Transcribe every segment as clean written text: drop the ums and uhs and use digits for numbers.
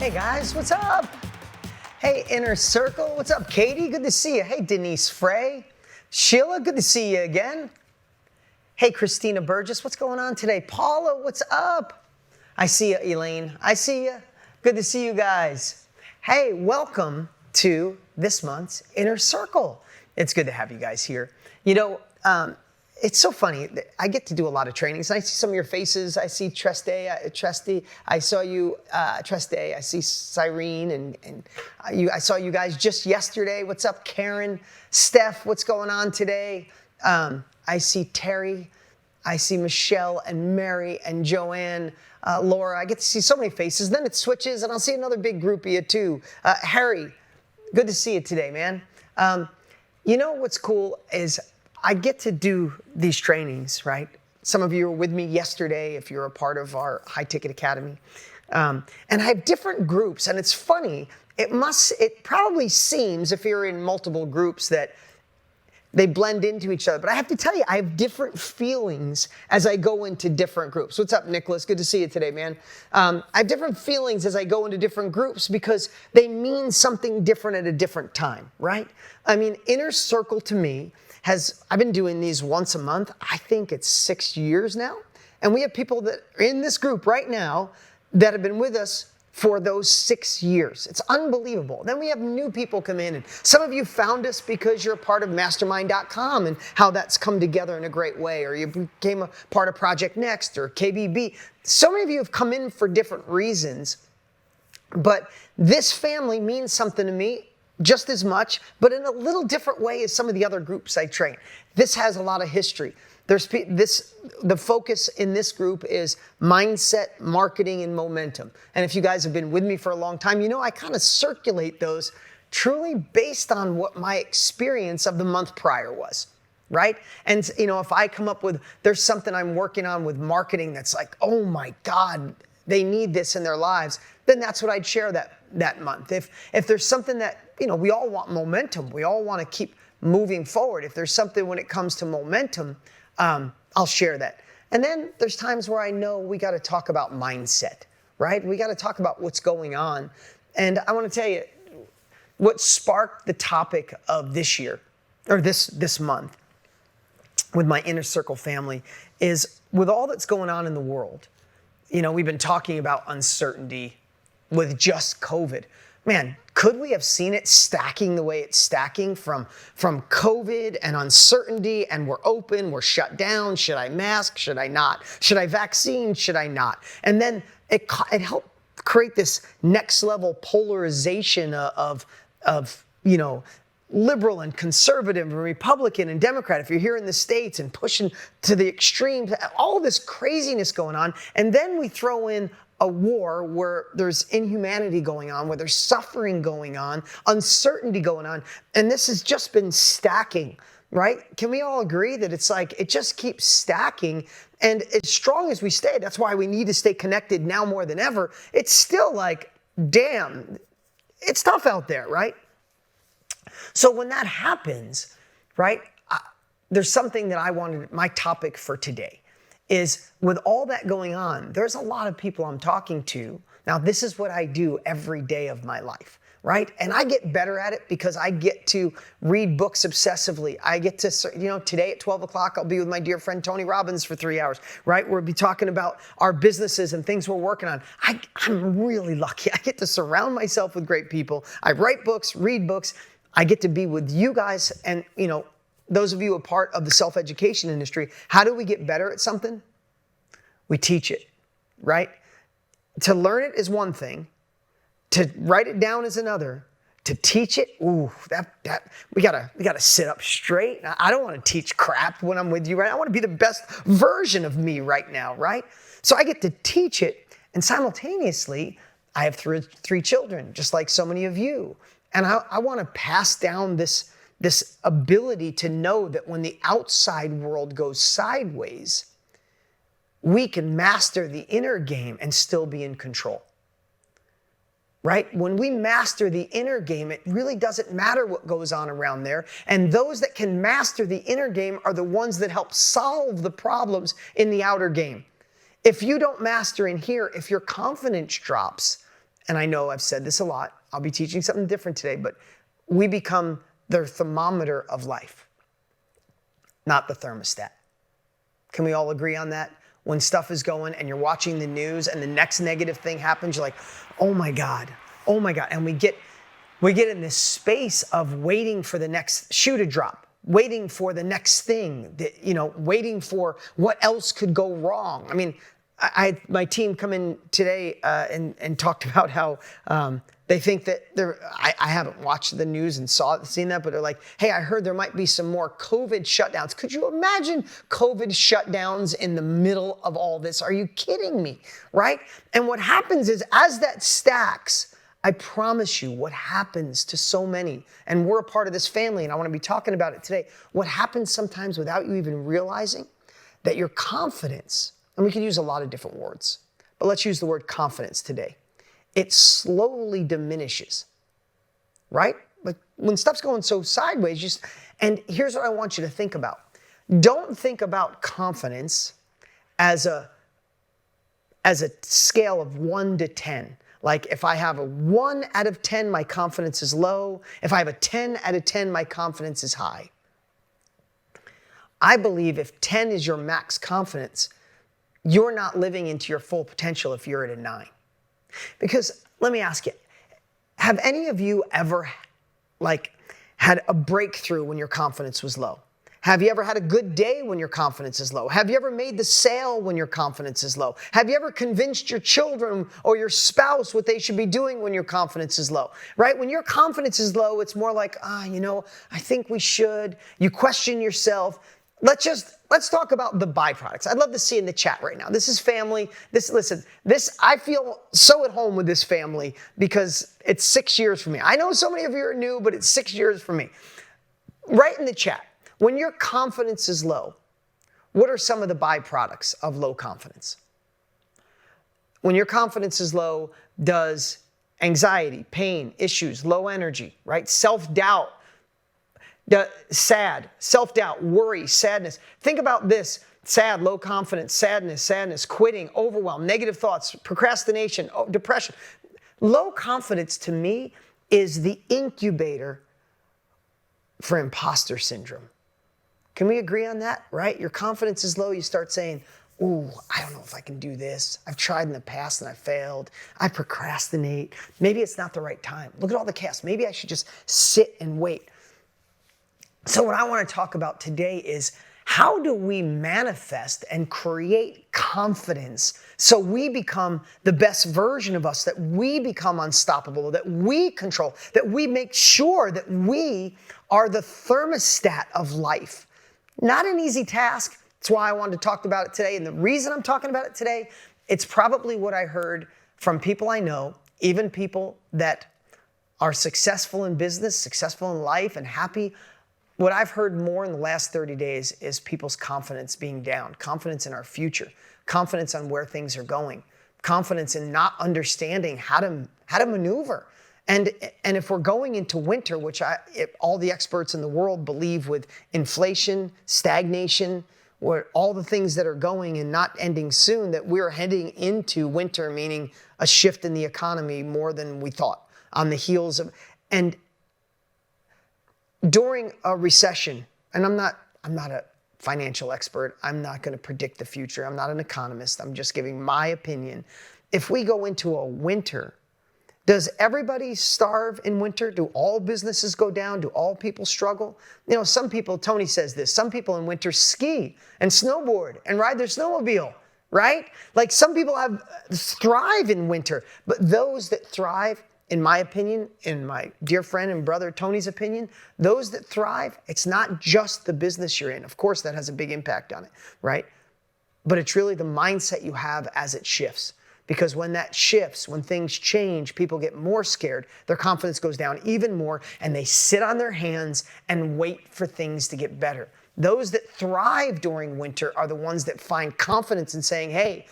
Hey guys, what's up? Hey Inner Circle, what's up? Katie, good to see you. Hey Denise Frey. Sheila, good to see you again. Hey Christina Burgess, what's going on today? Paula, what's up? I see you, Elaine. I see you. Good to see you guys. Hey, welcome to this month's Inner Circle. It's good to have you guys here. You know, it's so funny. I get to do a lot of trainings. I see some of your faces. I see Tresty. I saw you, Treste. I see Cyrene, and I saw you guys just yesterday. What's up, Karen? Steph, what's going on today? I see Terry. I see Michelle and Mary and Joanne, Laura. I get to see so many faces. Then it switches, and I'll see another big group of you too. Harry, good to see you today, man. You know what's cool is I get to do these trainings, right? Some of you were with me yesterday if you're a part of our High Ticket Academy. And I have different groups, and it's funny. It probably seems, if you're in multiple groups, that they blend into each other. But I have to tell you, I have different feelings as I go into different groups. What's up, Nicholas? Good to see you today, man. I have different feelings as I go into different groups because they mean something different at a different time, right? I mean, Inner Circle to me I've been doing these once a month. I think it's 6 years now. And we have people that are in this group right now that have been with us for those 6 years. It's unbelievable. Then we have new people come in, and some of you found us because you're a part of mastermind.com and how that's come together in a great way, or you became a part of Project Next or KBB. So many of you have come in for different reasons, but this family means something to me just as much, but in a little different way as some of the other groups I train. This has a lot of history. The focus in this group is mindset, marketing, and momentum. And if you guys have been with me for a long time, you know I kind of circulate those truly based on what my experience of the month prior was, right? And you know, if I come up with, there's something I'm working on with marketing that's like, oh my God, they need this in their lives, then that's what I'd share that month. If there's something that, you know, we all want momentum. We all want to keep moving forward. If there's something when it comes to momentum, I'll share that. And then there's times where I know we got to talk about mindset, right? We got to talk about what's going on. And I want to tell you what sparked the topic of this year, or this month, with my Inner Circle family is with all that's going on in the world. You know, we've been talking about uncertainty with just COVID. Man, could we have seen it stacking the way it's stacking from COVID and uncertainty, and we're open, we're shut down, should I mask, should I not? Should I vaccine, should I not? And then it helped create this next level polarization of you know, liberal and conservative and Republican and Democrat, if you're here in the States, and pushing to the extremes, all this craziness going on. And then we throw in a war where there's inhumanity going on, where there's suffering going on, uncertainty going on. And this has just been stacking, right? Can we all agree that it's like, it just keeps stacking? And as strong as we stay, that's why we need to stay connected now more than ever. It's still like, damn, it's tough out there, right? So when that happens, right, there's something that I wanted, my topic for today is, with all that going on, there's a lot of people I'm talking to. Now, this is what I do every day of my life, right? And I get better at it because I get to read books obsessively. I get to, you know, today at 12 o'clock, I'll be with my dear friend Tony Robbins for 3 hours, right? We'll be talking about our businesses and things we're working on. I'm really lucky. I get to surround myself with great people. I write books, read books. I get to be with you guys, and, you know, those of you a part of the self-education industry. How do we get better at something? We teach it, right? To learn it is one thing. To write it down is another. To teach it, ooh, we gotta sit up straight. I don't want to teach crap when I'm with you, right? I want to be the best version of me right now, right? So I get to teach it, and simultaneously, I have three children, just like so many of you. And I want to pass down this ability to know that when the outside world goes sideways, we can master the inner game and still be in control. Right? When we master the inner game, it really doesn't matter what goes on around there. And those that can master the inner game are the ones that help solve the problems in the outer game. If you don't master in here, if your confidence drops, and I know I've said this a lot, I'll be teaching something different today, but we become the thermometer of life, not the thermostat. Can we all agree on that? When stuff is going and you're watching the news and the next negative thing happens, you're like, oh my God. And we get in this space of waiting for the next shoe to drop, waiting for the next thing, waiting for what else could go wrong. I mean, I had my team come in today and talked about how they think that I haven't watched the news and seen that, but they're like, hey, I heard there might be some more COVID shutdowns. Could you imagine COVID shutdowns in the middle of all this? Are you kidding me, right? And what happens is as that stacks, I promise you what happens to so many, and we're a part of this family, and I want to be talking about it today, what happens sometimes without you even realizing that your confidence, and we can use a lot of different words, but let's use the word confidence today. It slowly diminishes, right? Like when stuff's going so sideways, and here's what I want you to think about. Don't think about confidence as a scale of 1 to 10. Like if I have a 1 out of 10, my confidence is low. If I have a 10 out of 10, my confidence is high. I believe if 10 is your max confidence, you're not living into your full potential if you're at a 9. Because let me ask you, have any of you ever had a breakthrough when your confidence was low? Have you ever had a good day when your confidence is low? Have you ever made the sale when your confidence is low? Have you ever convinced your children or your spouse what they should be doing when your confidence is low, right? When your confidence is low, it's more like, I think we should. You question yourself. Let's talk about the byproducts. I'd love to see in the chat right now. This is family. I feel so at home with this family because it's 6 years for me. I know so many of you are new, but it's 6 years for me. Write in the chat. When your confidence is low, what are some of the byproducts of low confidence? When your confidence is low, does anxiety, pain, issues, low energy, right? Self-doubt, sad, self-doubt, worry, sadness. Think about this: sad, low confidence, sadness, quitting, overwhelm, negative thoughts, procrastination, depression. Low confidence to me is the incubator for imposter syndrome. Can we agree on that, right? Your confidence is low, you start saying, ooh, I don't know if I can do this. I've tried in the past and I failed. I procrastinate. Maybe it's not the right time. Look at all the chaos. Maybe I should just sit and wait. So what I want to talk about today is how do we manifest and create confidence so we become the best version of us, that we become unstoppable, that we control, that we make sure that we are the thermostat of life. Not an easy task. That's why I wanted to talk about it today. And the reason I'm talking about it today, it's probably what I heard from people I know, even people that are successful in business, successful in life, and happy. What I've heard more in the last 30 days is people's confidence being down, confidence in our future, confidence on where things are going, confidence in not understanding how to maneuver. And if we're going into winter, which all the experts in the world believe with inflation, stagnation, or all the things that are going and not ending soon, that we're heading into winter, meaning a shift in the economy more than we thought on the heels of, and during a recession, and I'm not a financial expert. I'm not going to predict the future. I'm not an economist. I'm just giving my opinion. If we go into a winter, does everybody starve in winter? Do all businesses go down? Do all people struggle? Some people, Tony says this, some people in winter ski and snowboard and ride their snowmobile, right? Like some people thrive in winter, but those that thrive, in my opinion, in my dear friend and brother Tony's opinion, those that thrive, it's not just the business you're in. Of course, that has a big impact on it, right? But it's really the mindset you have as it shifts. Because when that shifts, when things change, people get more scared, their confidence goes down even more, and they sit on their hands and wait for things to get better. Those that thrive during winter are the ones that find confidence in saying, hey,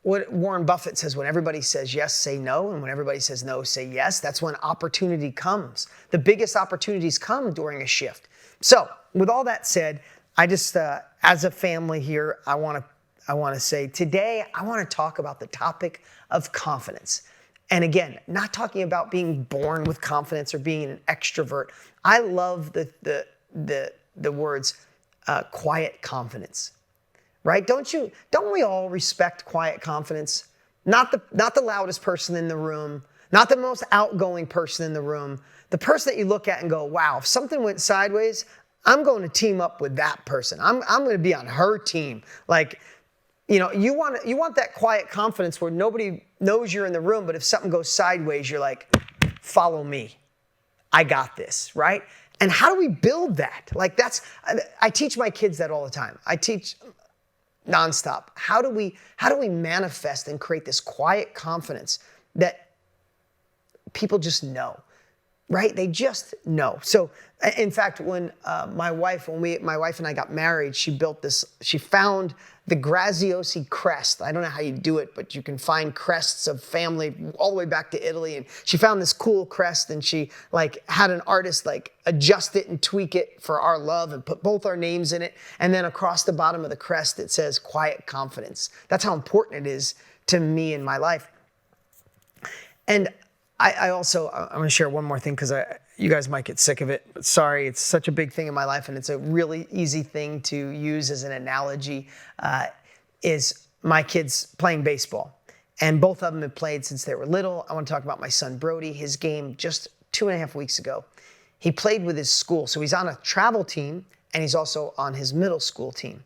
what Warren Buffett says, when everybody says yes, say no, and when everybody says no, say yes. That's when opportunity comes. The biggest opportunities come during a shift. So with all that said, I just, as a family here, I want to I want to say today, I want to talk about the topic of confidence. And again, not talking about being born with confidence or being an extrovert. I love the words quiet confidence, right? Don't we all respect quiet confidence? Not the loudest person in the room, not the most outgoing person in the room, the person that you look at and go, wow, if something went sideways, I'm going to team up with that person. I'm going to be on her team. Like, you know, you want that quiet confidence where nobody knows you're in the room, but if something goes sideways, you're like, follow me. I got this, right? And how do we build that? Like I teach my kids that all the time. I teach nonstop. How do we manifest and create this quiet confidence that people just know, right? They just know. So in fact, when my wife and I got married, she found the Graziosi crest. I don't know how you do it, but you can find crests of family all the way back to Italy. And she found this cool crest, and she had an artist adjust it and tweak it for our love and put both our names in it. And then across the bottom of the crest, it says quiet confidence. That's how important it is to me in my life. And I'm going to share one more thing because you guys might get sick of it. But sorry, it's such a big thing in my life, and it's a really easy thing to use as an analogy. Is my kids playing baseball, and both of them have played since they were little. I want to talk about my son Brody. His game just 2.5 weeks ago. He played with his school, so he's on a travel team, and he's also on his middle school team.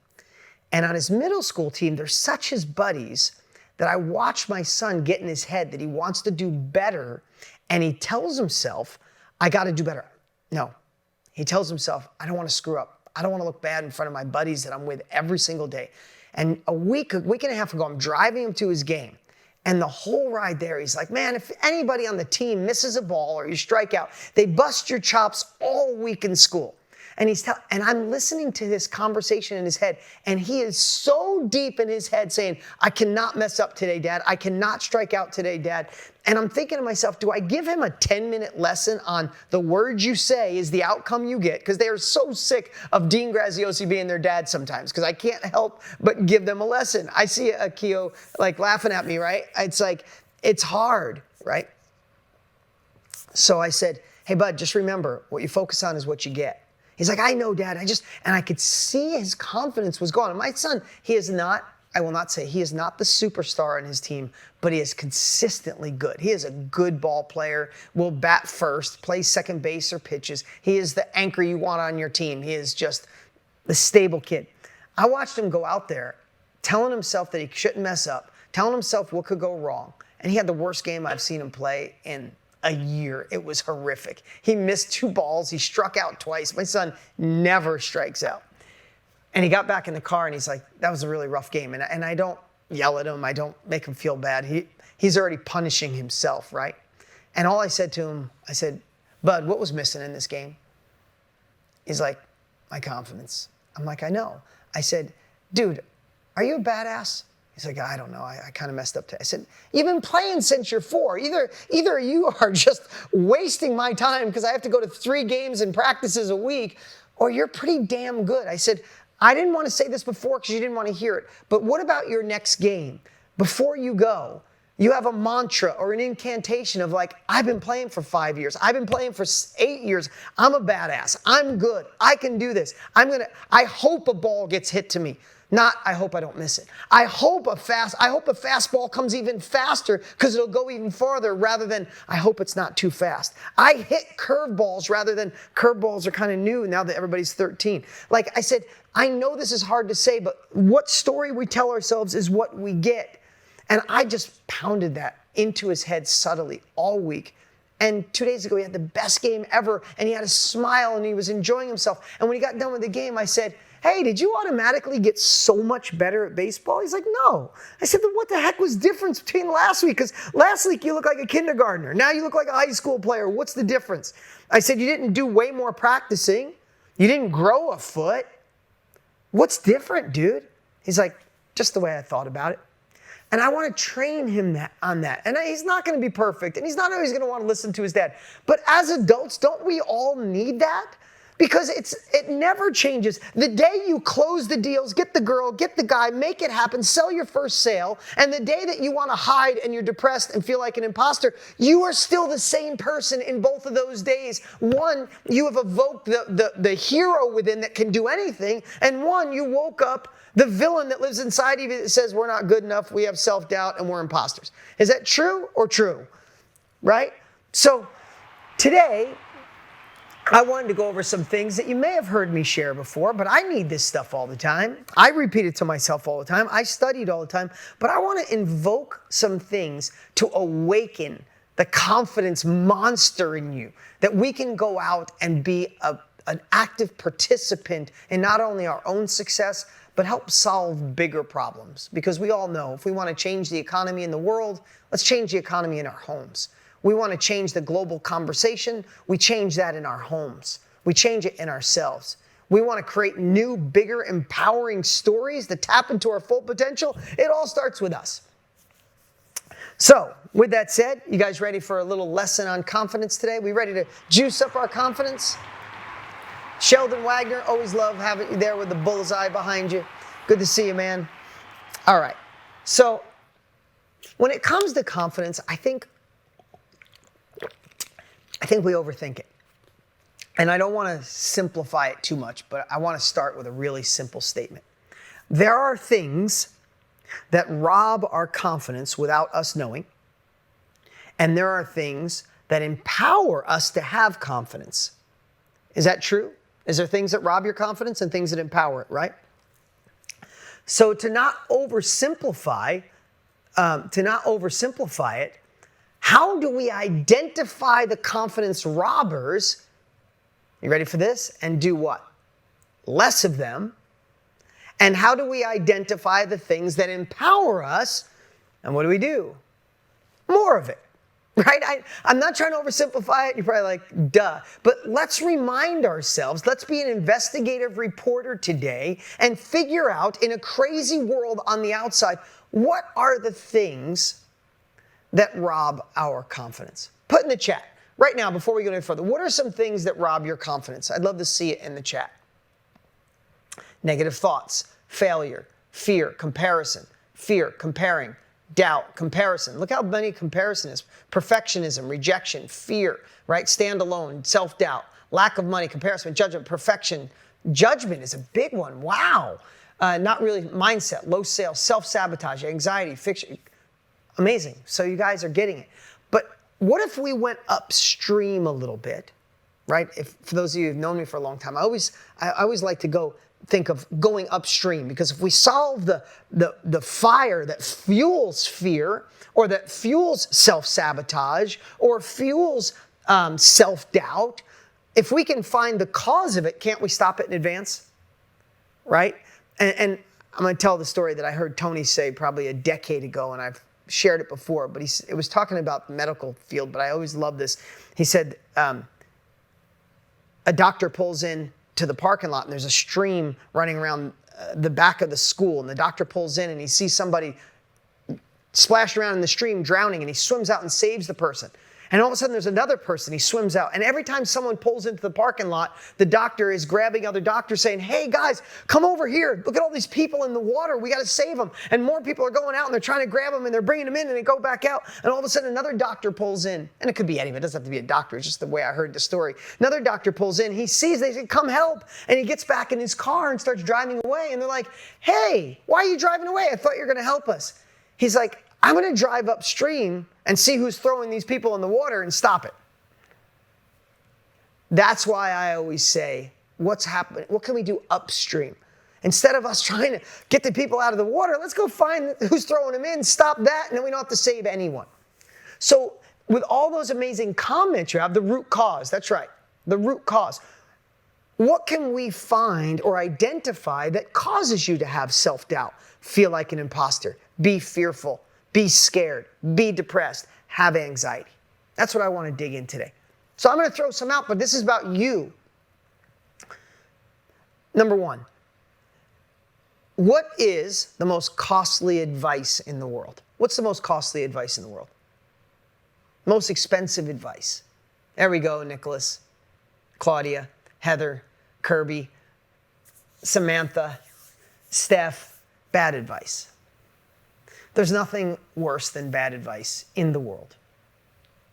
And on his middle school team, they're such his buddies that I watch my son get in his head that he wants to do better, and he tells himself, I got to do better. No, he tells himself, I don't want to screw up. I don't want to look bad in front of my buddies that I'm with every single day. And a week and a half ago, I'm driving him to his game, and the whole ride there, he's like, man, if anybody on the team misses a ball or you strike out, they bust your chops all week in school. And and I'm listening to this conversation in his head, and he is so deep in his head saying, I cannot mess up today, Dad. I cannot strike out today, Dad. And I'm thinking to myself, do I give him a 10-minute lesson on the words you say is the outcome you get? Because they are so sick of Dean Graziosi being their dad sometimes, because I can't help but give them a lesson. I see Akio laughing at me, right? It's hard, right? So I said, hey, bud, just remember, what you focus on is what you get. He's like, I know, Dad. And I could see his confidence was gone. And my son, I will not say he is not the superstar on his team, but he is consistently good. He is a good ball player, will bat first, plays second base or pitches. He is the anchor you want on your team. He is just the stable kid. I watched him go out there telling himself that he shouldn't mess up, telling himself what could go wrong. And he had the worst game I've seen him play in a year. It was horrific. He missed 2 balls. He struck out twice. My son never strikes out. And he got back in the car and he's like, that was a really rough game. And I don't yell at him. I don't make him feel bad. He's already punishing himself, right? And all I said to him, I said, Bud, what was missing in this game? He's like, my confidence. I'm like, I know. I said, dude, are you a badass? He's like, I don't know. I kind of messed up today. I said, you've been playing since you're 4. Either you are just wasting my time because I have to go to 3 games and practices a week, or you're pretty damn good. I said, I didn't want to say this before because you didn't want to hear it, but what about your next game? Before you go, you have a mantra or an incantation of I've been playing for 5 years. I've been playing for 8 years. I'm a badass. I'm good. I can do this. I hope a ball gets hit to me. Not, I hope I don't miss it. I hope a fastball comes even faster because it'll go even farther rather than, I hope it's not too fast. I hit curveballs rather than curveballs are kind of new now that everybody's 13. Like I said, I know this is hard to say, but what story we tell ourselves is what we get. And I just pounded that into his head subtly all week. And 2 days ago, he had the best game ever, and he had a smile, and he was enjoying himself. And when he got done with the game, I said, hey, did you automatically get so much better at baseball? He's like, no. I said, then what the heck was the difference between last week? Because last week you look like a kindergartner. Now you look like a high school player. What's the difference? I said, you didn't do way more practicing. You didn't grow a foot. What's different, dude? He's like, just the way I thought about it. And I want to train him on that. And he's not going to be perfect, and he's not always going to want to listen to his dad. But as adults, don't we all need that? Because it never changes. The day you close the deals, get the girl, get the guy, make it happen, sell your first sale, and the day that you want to hide and you're depressed and feel like an imposter, you are still the same person in both of those days. One, you have evoked the hero within that can do anything, and one, you woke up the villain that lives inside of you that says we're not good enough, we have self-doubt, and we're imposters. Is that true or true? Right? So today, I wanted to go over some things that you may have heard me share before, but I need this stuff all the time. I repeat it to myself all the time. I study it all the time, but I want to invoke some things to awaken the confidence monster in you, that we can go out and be an active participant in not only our own success, but help solve bigger problems. Because we all know if we want to change the economy in the world, let's change the economy in our homes. We want to change the global conversation. We change that in our homes. We change it in ourselves. We want to create new, bigger, empowering stories that tap into our full potential. It all starts with us. So, with that said, you guys ready for a little lesson on confidence today? We ready to juice up our confidence? Sheldon Wagner, always love having you there with the bullseye behind you. Good to see you, man. All right. So, when it comes to confidence, I think we overthink it. And I don't want to simplify it too much, but I want to start with a really simple statement. There are things that rob our confidence without us knowing, and there are things that empower us to have confidence. Is that true? Is there things that rob your confidence and things that empower it, right? So to not oversimplify it, how do we identify the confidence robbers? You ready for this? And do what? Less of them. And how do we identify the things that empower us? And what do? More of it. Right? I'm not trying to oversimplify it. You're probably like, duh. But let's remind ourselves, let's be an investigative reporter today and figure out in a crazy world on the outside, what are the things that rob our confidence? Put in the chat right now before we go any further. What are some things that rob your confidence? I'd love to see it in the chat. Negative thoughts, failure, fear, comparison, fear, comparing, doubt, comparison. Look how many comparison is. Perfectionism, rejection, fear, right? Stand alone, self-doubt, lack of money, comparison, judgment, perfection. Judgment is a big one. Wow. Not really mindset, low sales, self-sabotage, anxiety, fiction. Amazing. So you guys are getting it. But what if we went upstream a little bit, right? For those of you who've known me for a long time, I always like to think of going upstream, because if we solve the fire that fuels fear, or that fuels self-sabotage, or fuels self-doubt, if we can find the cause of it, can't we stop it in advance? Right? And I'm going to tell the story that I heard Tony say probably a decade ago, and I've shared it before, but it was talking about the medical field, but I always love this. He said, a doctor pulls in to the parking lot, and there's a stream running around the back of the school, and the doctor pulls in and he sees somebody splashed around in the stream drowning, and he swims out and saves the person. And all of a sudden there's another person, he swims out. And every time someone pulls into the parking lot, the doctor is grabbing other doctors saying, hey guys, come over here. Look at all these people in the water. We got to save them. And more people are going out and they're trying to grab them and they're bringing them in and they go back out. And all of a sudden another doctor pulls in. And it could be anyone. It doesn't have to be a doctor. It's just the way I heard the story. Another doctor pulls in. He sees, they say, come help. And he gets back in his car and starts driving away. And they're like, hey, why are you driving away? I thought you were going to help us. He's like, I'm going to drive upstream and see who's throwing these people in the water and stop it. That's why I always say, what's happening? What can we do upstream? Instead of us trying to get the people out of the water, let's go find who's throwing them in, stop that, and then we don't have to save anyone. So with all those amazing comments you have, the root cause, that's right, the root cause. What can we find or identify that causes you to have self-doubt, feel like an imposter, be fearful, be scared, be depressed, have anxiety? That's what I want to dig in today. So I'm going to throw some out, but this is about you. Number one, what is the most costly advice in the world? What's the most costly advice in the world? Most expensive advice. There we go, Nicholas, Claudia, Heather, Kirby, Samantha, Steph, bad advice. There's nothing worse than bad advice in the world.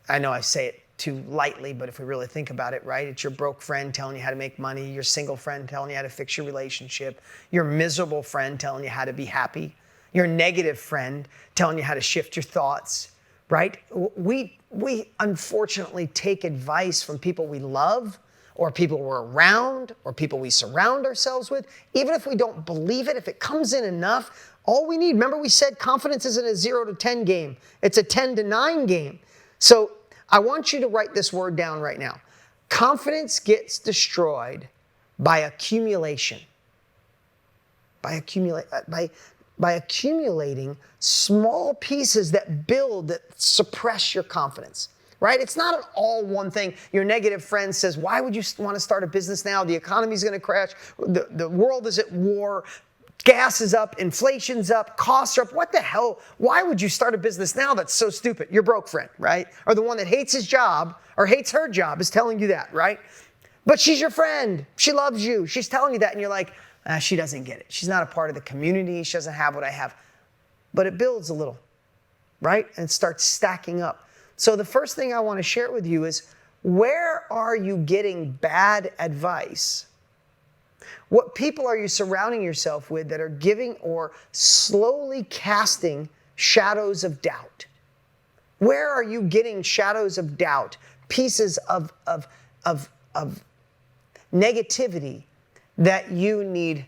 I know I say it too lightly, but if we really think about it, right? It's your broke friend telling you how to make money, your single friend telling you how to fix your relationship, your miserable friend telling you how to be happy, your negative friend telling you how to shift your thoughts, right? We unfortunately take advice from people we love, or people we're around, or people we surround ourselves with. Even if we don't believe it, if it comes in enough, all we need, remember we said confidence isn't a 0 to 10 game, it's a 10 to 9 game. So I want you to write this word down right now. Confidence gets destroyed by accumulation. By accumulating small pieces that build, that suppress your confidence, right? It's not an all one thing. Your negative friend says, why would you want to start a business now? The economy's going to crash. The world is at war. Gas is up, inflation's up, costs are up. What the hell? Why would you start a business now? That's so stupid. Your broke friend, right? Or the one that hates his job or hates her job is telling you that, right? But she's your friend. She loves you. She's telling you that. And you're like, she doesn't get it. She's not a part of the community. She doesn't have what I have. But it builds a little, right? And it starts stacking up. So the first thing I want to share with you is, where are you getting bad advice? What people are you surrounding yourself with that are giving or slowly casting shadows of doubt? Where are you getting shadows of doubt, pieces of negativity that you need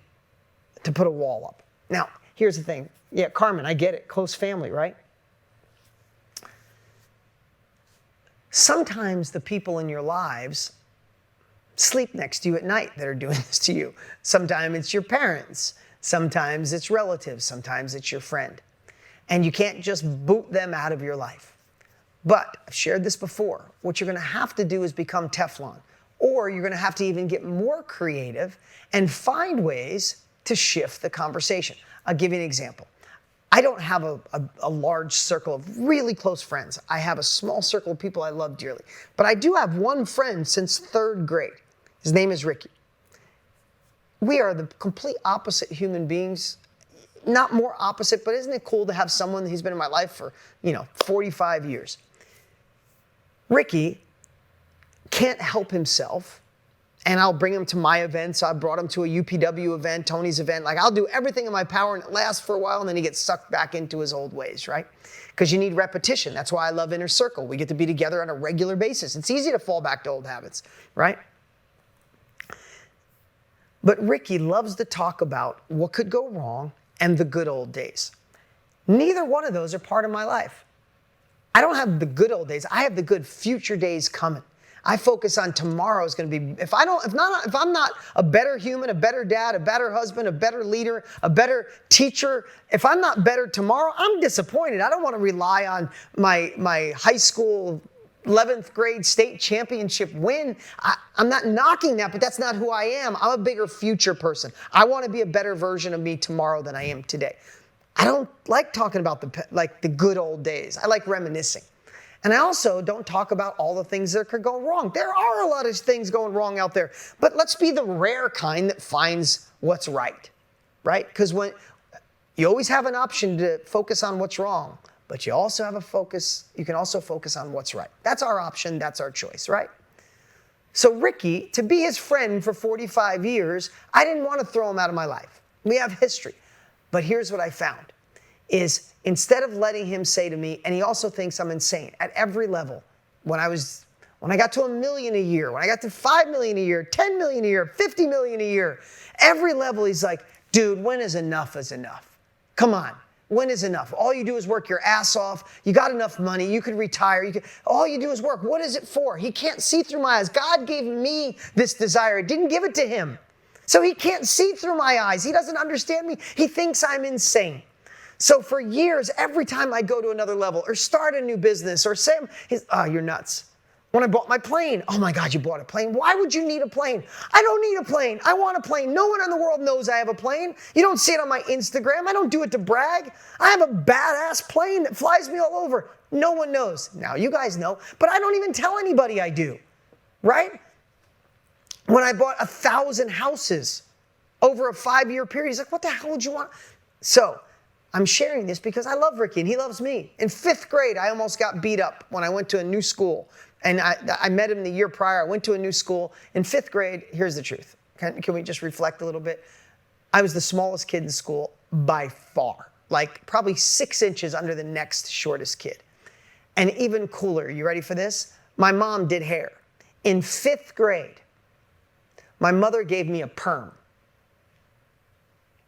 to put a wall up? Now, here's the thing. Yeah, Carmen, I get it. Close family, right? Sometimes the people in your lives sleep next to you at night that are doing this to you. Sometimes it's your parents. Sometimes it's relatives. Sometimes it's your friend. And you can't just boot them out of your life. But I've shared this before. What you're going to have to do is become Teflon. Or you're going to have to even get more creative and find ways to shift the conversation. I'll give you an example. I don't have a large circle of really close friends. I have a small circle of people I love dearly. But I do have one friend since 3rd grade. His name is Ricky. We are the complete opposite human beings. Not more opposite, but isn't it cool to have someone who's been in my life for, 45 years? Ricky can't help himself, and I'll bring him to my events. I brought him to a UPW event, Tony's event. Like, I'll do everything in my power, and it lasts for a while, and then he gets sucked back into his old ways, right? Because you need repetition. That's why I love Inner Circle. We get to be together on a regular basis. It's easy to fall back to old habits, right? But Ricky loves to talk about what could go wrong and the good old days. Neither one of those are part of my life. I don't have the good old days. I have the good future days coming. I focus on tomorrow is going to be, if I'm not a better human, a better dad, a better husband, a better leader, a better teacher, if I'm not better tomorrow, I'm disappointed. I don't want to rely on my high school 11th grade state championship win. I'm not knocking that, but that's not who I am. I'm a bigger future person. I want to be a better version of me tomorrow than I am today. I don't like talking about the good old days. I like reminiscing. And I also don't talk about all the things that could go wrong. There are a lot of things going wrong out there, but let's be the rare kind that finds what's right? Because when you always have an option to focus on what's wrong, but you also have you can also focus on what's right. That's our option, that's our choice, right? So Ricky, to be his friend for 45 years, I didn't want to throw him out of my life. We have history. But here's what I found, is instead of letting him say to me, and he also thinks I'm insane at every level, when I got to $1 million a year, when I got to $5 million a year, $10 million a year, $50 million a year, every level he's like, dude, when is enough? Come on. When is enough? All you do is work your ass off. You got enough money. You could retire. All you do is work. What is it for? He can't see through my eyes. God gave me this desire. I didn't give it to him. So he can't see through my eyes. He doesn't understand me. He thinks I'm insane. So for years, every time I go to another level or start a new business or say, you're nuts. When I bought my plane, oh my God, you bought a plane. Why would you need a plane? I don't need a plane. I want a plane. No one in the world knows I have a plane. You don't see it on my Instagram. I don't do it to brag. I have a badass plane that flies me all over. No one knows. Now you guys know, but I don't even tell anybody I do, right? When I bought 1,000 houses over a 5-year period, he's like, what the hell would you want? So I'm sharing this because I love Ricky and he loves me. In 5th grade, I almost got beat up when I went to a new school. And I met him the year prior. I went to a new school. In 5th grade, here's the truth. Can we just reflect a little bit? I was the smallest kid in school by far, like probably 6 inches under the next shortest kid. And even cooler, you ready for this? My mom did hair. In 5th grade, my mother gave me a perm.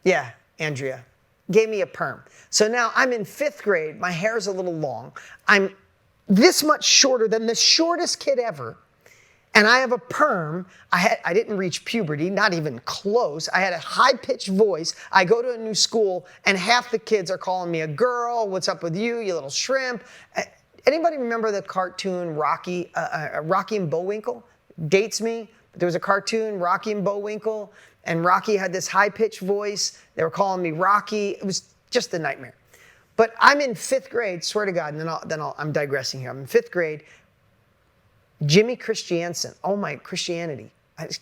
Yeah, Andrea, gave me a perm. So now I'm in 5th grade, my hair's a little long. I'm this much shorter than the shortest kid ever. And I have a perm. I didn't reach puberty, not even close. I had a high-pitched voice. I go to a new school, and half the kids are calling me a girl. What's up with you, you little shrimp? Anybody remember the cartoon Rocky and Bullwinkle? Dates me. There was a cartoon, Rocky and Bullwinkle, and Rocky had this high-pitched voice. They were calling me Rocky. It was just a nightmare. But I'm in 5th grade, swear to God, and I'm digressing here. I'm in 5th grade. Jimmy Christiansen, oh my, Christianity.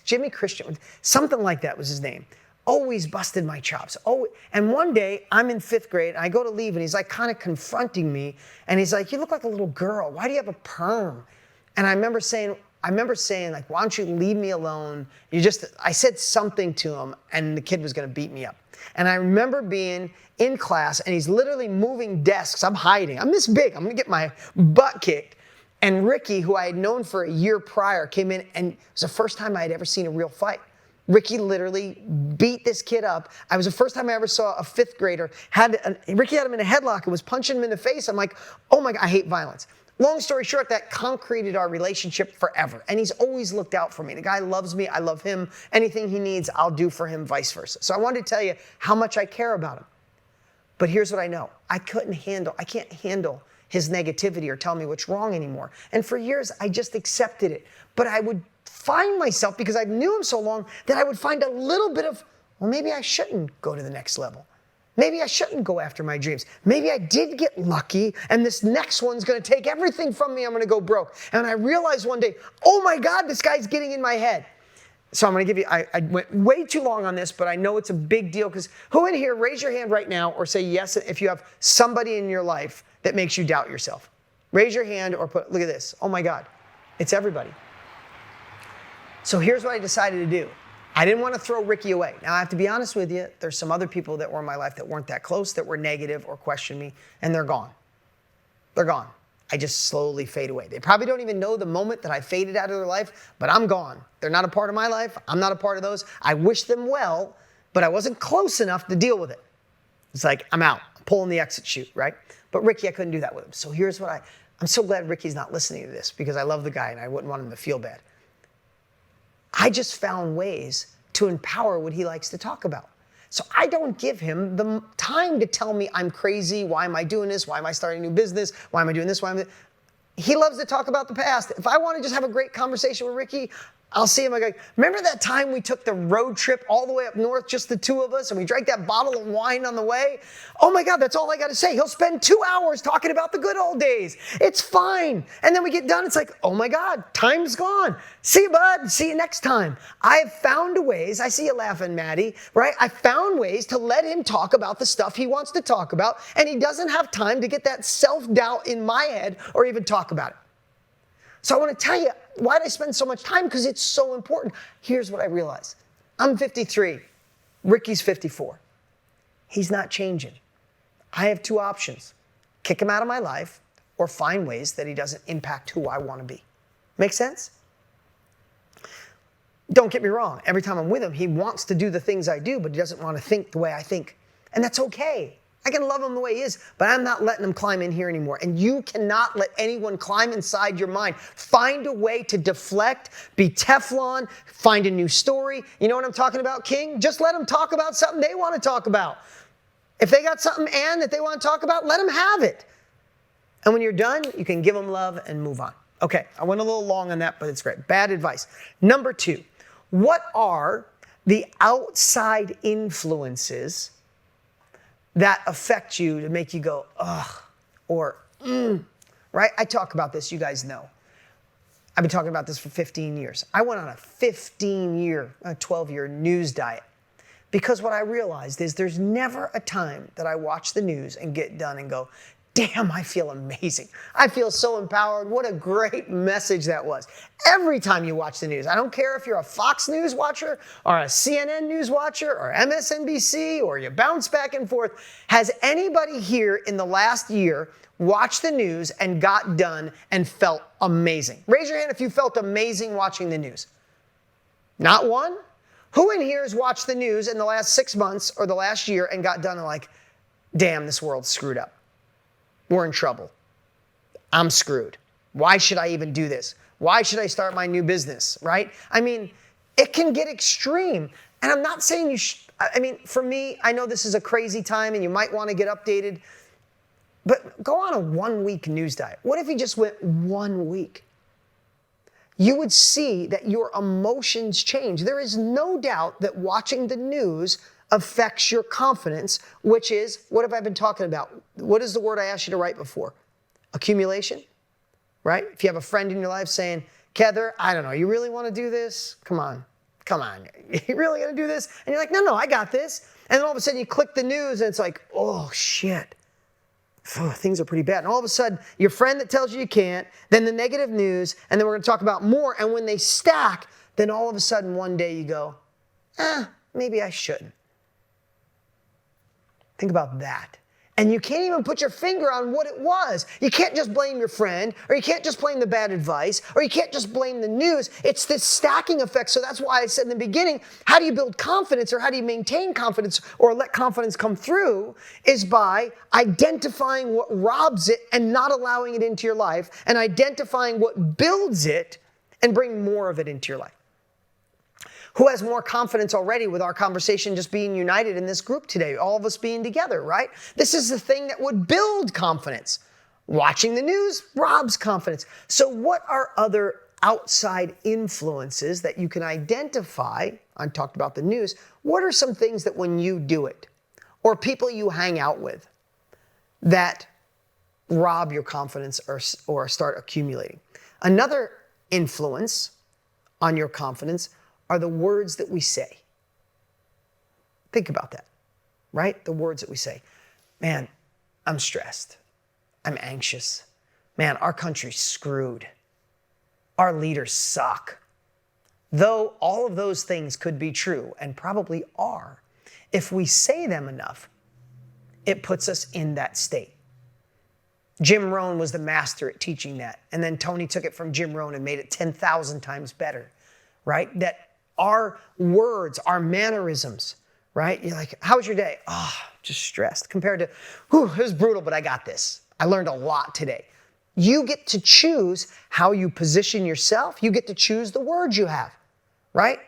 Jimmy Christian, something like that was his name. Always busted my chops. Oh, and one day I'm in 5th grade and I go to leave and he's like kind of confronting me and he's like, you look like a little girl. Why do you have a perm? And I remember saying like, why don't you leave me alone? I said something to him and the kid was going to beat me up. And I remember being in class and he's literally moving desks. I'm hiding. I'm this big. I'm going to get my butt kicked. And Ricky, who I had known for a year prior, came in and it was the first time I had ever seen a real fight. Ricky literally beat this kid up. It was the first time I ever saw a 5th grader. Ricky had him in a headlock and was punching him in the face. I'm like, oh my God, I hate violence. Long story short, that concreted our relationship forever. And he's always looked out for me. The guy loves me. I love him. Anything he needs, I'll do for him, vice versa. So I wanted to tell you how much I care about him. But here's what I know. I can't handle his negativity or tell me what's wrong anymore. And for years, I just accepted it. But I would find myself, because I knew him so long, that I would find a little bit of, well, maybe I shouldn't go to the next level. Maybe I shouldn't go after my dreams. Maybe I did get lucky and this next one's gonna take everything from me. I'm gonna go broke. And I realized one day, oh my God, this guy's getting in my head. So I'm gonna give you, I went way too long on this, but I know it's a big deal because who in here, raise your hand right now or say yes if you have somebody in your life that makes you doubt yourself. Raise your hand or look at this. Oh my God, it's everybody. So here's what I decided to do. I didn't want to throw Ricky away. Now I have to be honest with you, there's some other people that were in my life that weren't that close, that were negative or questioned me, and they're gone. They're gone. I just slowly fade away. They probably don't even know the moment that I faded out of their life, but I'm gone. They're not a part of my life. I'm not a part of those. I wish them well, but I wasn't close enough to deal with it. It's like, I'm out. I'm pulling the exit chute, right? But Ricky, I couldn't do that with him. So here's what I'm so glad Ricky's not listening to this because I love the guy and I wouldn't want him to feel bad. I just found ways to empower what he likes to talk about. So I don't give him the time to tell me I'm crazy. Why am I doing this? Why am I starting a new business? Why am I doing this? He loves to talk about the past. If I want to just have a great conversation with Ricky, I'll see him. I go, remember that time we took the road trip all the way up north, just the two of us, and we drank that bottle of wine on the way? Oh my God, that's all I got to say. He'll spend 2 hours talking about the good old days. It's fine. And then we get done. It's like, oh my God, time's gone. See you, bud. See you next time. I have found ways. I see you laughing, Maddie, right? I found ways to let him talk about the stuff he wants to talk about, and he doesn't have time to get that self-doubt in my head or even talk about it. So I want to tell you, why did I spend so much time? Because it's so important. Here's what I realized. I'm 53. Ricky's 54. He's not changing. I have 2 options. Kick him out of my life or find ways that he doesn't impact who I want to be. Make sense? Don't get me wrong. Every time I'm with him, he wants to do the things I do, but he doesn't want to think the way I think. And that's okay. I can love him the way he is, but I'm not letting him climb in here anymore. And you cannot let anyone climb inside your mind. Find a way to deflect, be Teflon, find a new story. You know what I'm talking about, King? Just let them talk about something they want to talk about. If they got something, that they want to talk about, let them have it. And when you're done, you can give them love and move on. Okay, I went a little long on that, but it's great. Bad advice. Number 2, what are the outside influences that affect you to make you go, ugh, or right? I talk about this, you guys know. I've been talking about this for 15 years. I went on a 12-year news diet because what I realized is there's never a time that I watch the news and get done and go, damn, I feel amazing. I feel so empowered. What a great message that was. Every time you watch the news, I don't care if you're a Fox News watcher or a CNN News watcher or MSNBC or you bounce back and forth. Has anybody here in the last year watched the news and got done and felt amazing? Raise your hand if you felt amazing watching the news. Not one? Who in here has watched the news in the last 6 months or the last year and got done and like, damn, this world's screwed up. We're in trouble. I'm screwed. Why should I even do this? Why should I start my new business, right? I mean, it can get extreme. And I'm not saying for me, I know this is a crazy time and you might want to get updated, but go on a 1-week news diet. What if you just went 1 week? You would see that your emotions change. There is no doubt that watching the news affects your confidence, which is, what have I been talking about? What is the word I asked you to write before? Accumulation, right? If you have a friend in your life saying, Heather, I don't know, you really want to do this? Come on. You really going to do this? And you're like, no, I got this. And then all of a sudden you click the news and it's like, oh shit. Things are pretty bad. And all of a sudden, your friend that tells you can't, then the negative news, and then we're going to talk about more. And when they stack, then all of a sudden one day you go, maybe I shouldn't. Think about that. And you can't even put your finger on what it was. You can't just blame your friend, or you can't just blame the bad advice, or you can't just blame the news. It's this stacking effect. So that's why I said in the beginning, how do you build confidence, or how do you maintain confidence, or let confidence come through, is by identifying what robs it and not allowing it into your life, and identifying what builds it and bring more of it into your life. Who has more confidence already with our conversation just being united in this group today, all of us being together, right? This is the thing that would build confidence. Watching the news robs confidence. So what are other outside influences that you can identify? I talked about the news. What are some things that when you do it, or people you hang out with, that rob your confidence or start accumulating? Another influence on your confidence are the words that we say. Think about that, right? The words that we say. Man, I'm stressed. I'm anxious. Man, our country's screwed. Our leaders suck. Though all of those things could be true and probably are, if we say them enough, it puts us in that state. Jim Rohn was the master at teaching that. And then Tony took it from Jim Rohn and made it 10,000 times better, right? That our words, our mannerisms, right? You're like, how was your day? Oh, just stressed. Compared to, it was brutal, but I got this. I learned a lot today. You get to choose how you position yourself. You get to choose the words you have, right?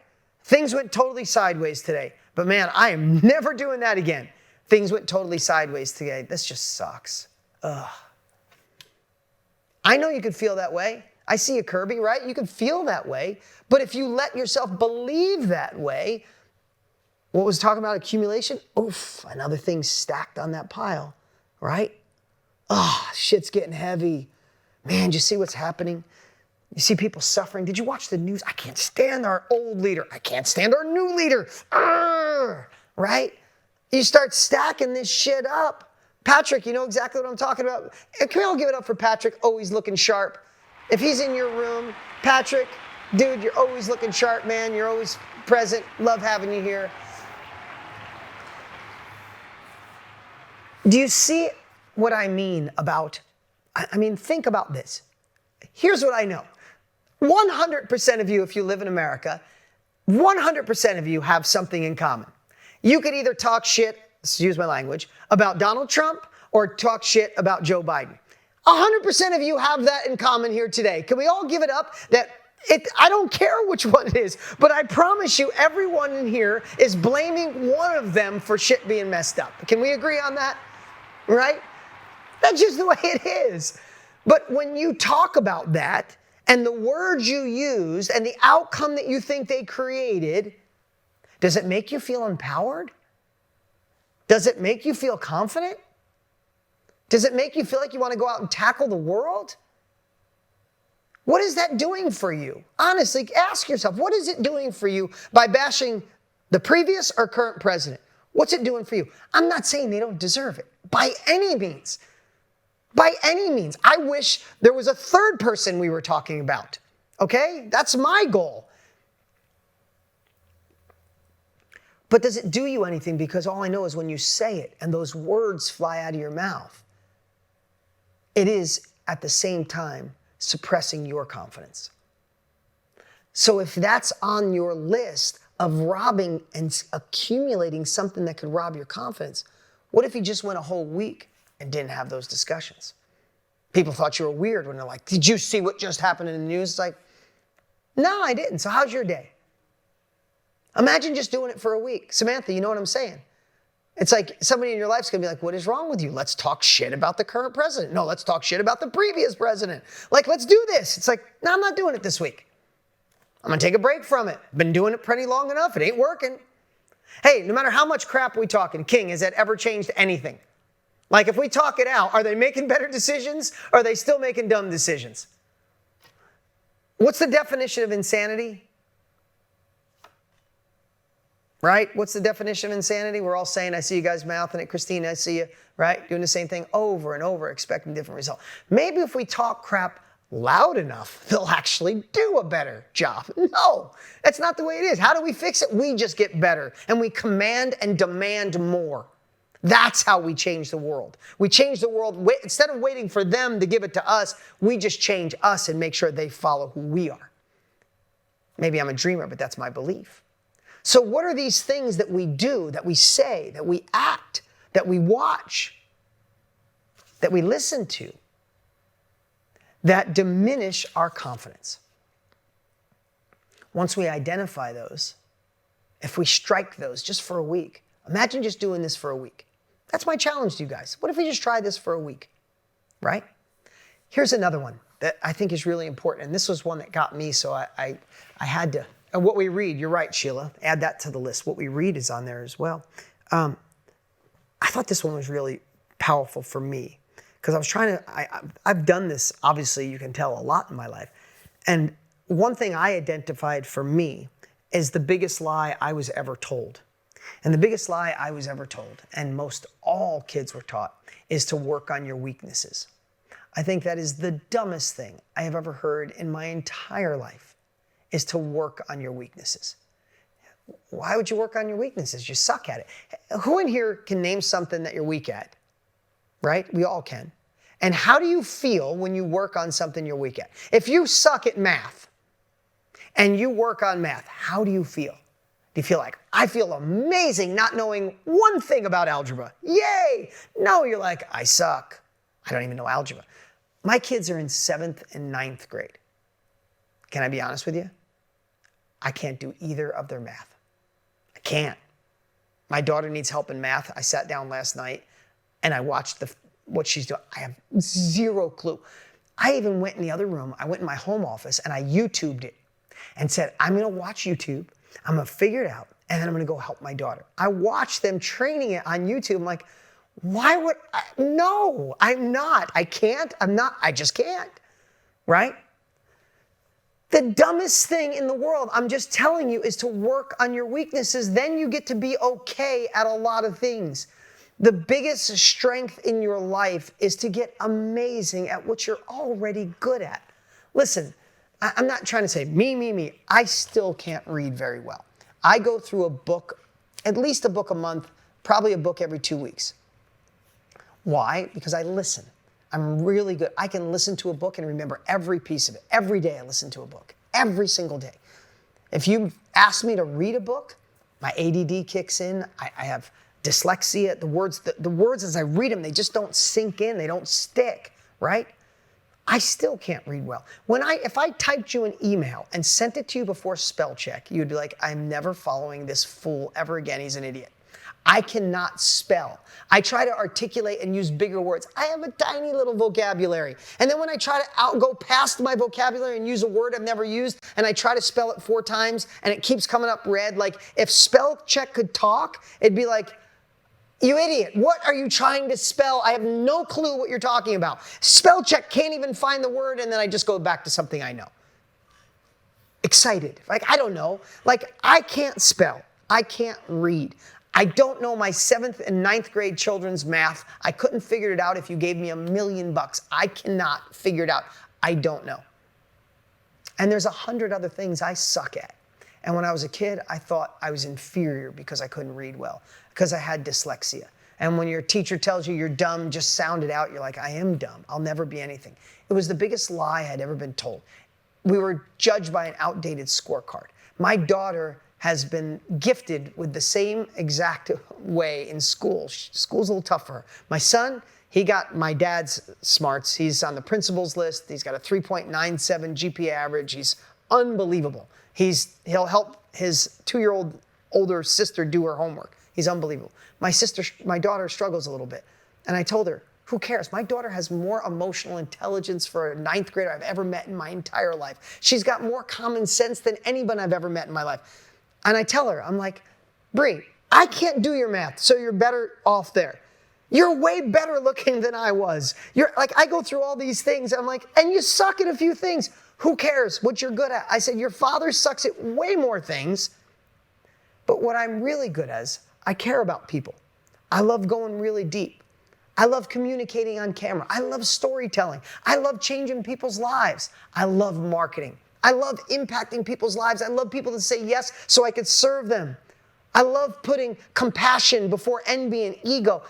Things went totally sideways today, but man, I am never doing that again. Things went totally sideways today. This just sucks. Ugh. I know you could feel that way. I see you, Kirby, right? You can feel that way. But if you let yourself believe that way, what was talking about accumulation? Oof, another thing stacked on that pile, right? Shit's getting heavy. Man, do you see what's happening? You see people suffering. Did you watch the news? I can't stand our old leader. I can't stand our new leader. Right? You start stacking this shit up. Patrick, you know exactly what I'm talking about. Can we all give it up for Patrick, always looking sharp? If he's in your room, Patrick, dude, you're always looking sharp, man. You're always present. Love having you here. Do you see what I mean about, think about this. Here's what I know. 100% of you, if you live in America, 100% of you have something in common. You could either talk shit, excuse my language, about Donald Trump or talk shit about Joe Biden. 100% of you have that in common here today. Can we all give it up that I don't care which one it is, but I promise you everyone in here is blaming one of them for shit being messed up. Can we agree on that? Right? That's just the way it is. But when you talk about that and the words you used and the outcome that you think they created, does it make you feel empowered? Does it make you feel confident? Does it make you feel like you want to go out and tackle the world? What is that doing for you? Honestly, ask yourself, what is it doing for you by bashing the previous or current president? What's it doing for you? I'm not saying they don't deserve it, by any means. By any means. I wish there was a third person we were talking about, okay? That's my goal. But does it do you anything? Because all I know is when you say it and those words fly out of your mouth, it is at the same time suppressing your confidence. So if that's on your list of robbing and accumulating something that could rob your confidence, what if you just went a whole week and didn't have those discussions? People thought you were weird when they're like, did you see what just happened in the news? It's like, no, I didn't. So how's your day? Imagine just doing it for a week. Samantha, you know what I'm saying? It's like somebody in your life's going to be like, what is wrong with you? Let's talk shit about the current president. No, let's talk shit about the previous president. Like, let's do this. It's like, no, I'm not doing it this week. I'm going to take a break from it. Been doing it pretty long enough. It ain't working. Hey, no matter how much crap we talking, King, has that ever changed anything? Like, if we talk it out, are they making better decisions or are they still making dumb decisions? What's the definition of insanity? Right? What's the definition of insanity? We're all saying, I see you guys mouthing it. Christine, I see you, right? Doing the same thing over and over, expecting different results. Maybe if we talk crap loud enough, they'll actually do a better job. No, that's not the way it is. How do we fix it? We just get better and we command and demand more. That's how we change the world. We change the world. Instead of waiting for them to give it to us, we just change us and make sure they follow who we are. Maybe I'm a dreamer, but that's my belief. So what are these things that we do, that we say, that we act, that we watch, that we listen to, that diminish our confidence? Once we identify those, if we strike those just for a week, imagine just doing this for a week. That's my challenge to you guys. What if we just try this for a week, right? Here's another one that I think is really important, and this was one that got me, so I had to. And what we read, you're right, Sheila, add that to the list. What we read is on there as well. I thought this one was really powerful for me because I was trying to, I've done this, obviously you can tell, a lot in my life. And one thing I identified for me is the biggest lie I was ever told. And the biggest lie I was ever told, and most all kids were taught, is to work on your weaknesses. I think that is the dumbest thing I have ever heard in my entire life, is to work on your weaknesses. Why would you work on your weaknesses? You suck at it. Who in here can name something that you're weak at? Right? We all can. And how do you feel when you work on something you're weak at? If you suck at math and you work on math, how do you feel? Do you feel like, I feel amazing not knowing one thing about algebra? Yay! No, you're like, I suck. I don't even know algebra. My kids are in 7th and 9th grade. Can I be honest with you? I can't do either of their math. I can't. My daughter needs help in math. I sat down last night and I watched what she's doing. I have zero clue. I even went in the other room. I went in my home office and I YouTubed it and said, I'm going to watch YouTube. I'm going to figure it out. And then I'm going to go help my daughter. I watched them training it on YouTube. I'm like, why would I? No, I'm not. I can't. I'm not. I just can't. Right? The dumbest thing in the world, I'm just telling you, is to work on your weaknesses. Then you get to be okay at a lot of things. The biggest strength in your life is to get amazing at what you're already good at. Listen, I'm not trying to say me. I still can't read very well. I go through a book, at least a book a month, probably a book every 2 weeks. Why? Because I listen. I'm really good. I can listen to a book and remember every piece of it. Every day I listen to a book. Every single day. If you ask me to read a book, my ADD kicks in. I have dyslexia. The words as I read them, they just don't sink in. They don't stick, right? I still can't read well. If I typed you an email and sent it to you before spell check, you'd be like, I'm never following this fool ever again. He's an idiot. I cannot spell. I try to articulate and use bigger words. I have a tiny little vocabulary. And then when I try to go past my vocabulary and use a word I've never used, and I try to spell it 4 times, and it keeps coming up red, like if spell check could talk, it'd be like, You idiot. What are you trying to spell? I have no clue what you're talking about. Spell check, can't even find the word, and then I just go back to something I know. Excited. Like, I don't know. Like, I can't spell. I can't read. I don't know my 7th and 9th grade children's math. I couldn't figure it out if you gave me $1 million. I cannot figure it out. I don't know. And there's 100 other things I suck at. And when I was a kid, I thought I was inferior because I couldn't read well, because I had dyslexia. And when your teacher tells you you're dumb, just sound it out. You're like, I am dumb. I'll never be anything. It was the biggest lie I'd ever been told. We were judged by an outdated scorecard. My daughter has been gifted with the same exact way in school. School's a little tough for her. My son, he got my dad's smarts. He's on the principal's list. He's got a 3.97 GPA average. He's unbelievable. He'll help his 2-year-old older sister do her homework. He's unbelievable. My daughter struggles a little bit. And I told her, who cares? My daughter has more emotional intelligence for a 9th grader I've ever met in my entire life. She's got more common sense than anyone I've ever met in my life. And I tell her, I'm like, Bree, I can't do your math, so you're better off there. You're way better looking than I was. You're like, I go through all these things. I'm like, and you suck at a few things. Who cares what you're good at? I said, your father sucks at way more things. But what I'm really good at is I care about people. I love going really deep. I love communicating on camera. I love storytelling. I love changing people's lives. I love marketing. I love impacting people's lives. I love people to say yes so I could serve them. I love putting compassion before envy and ego.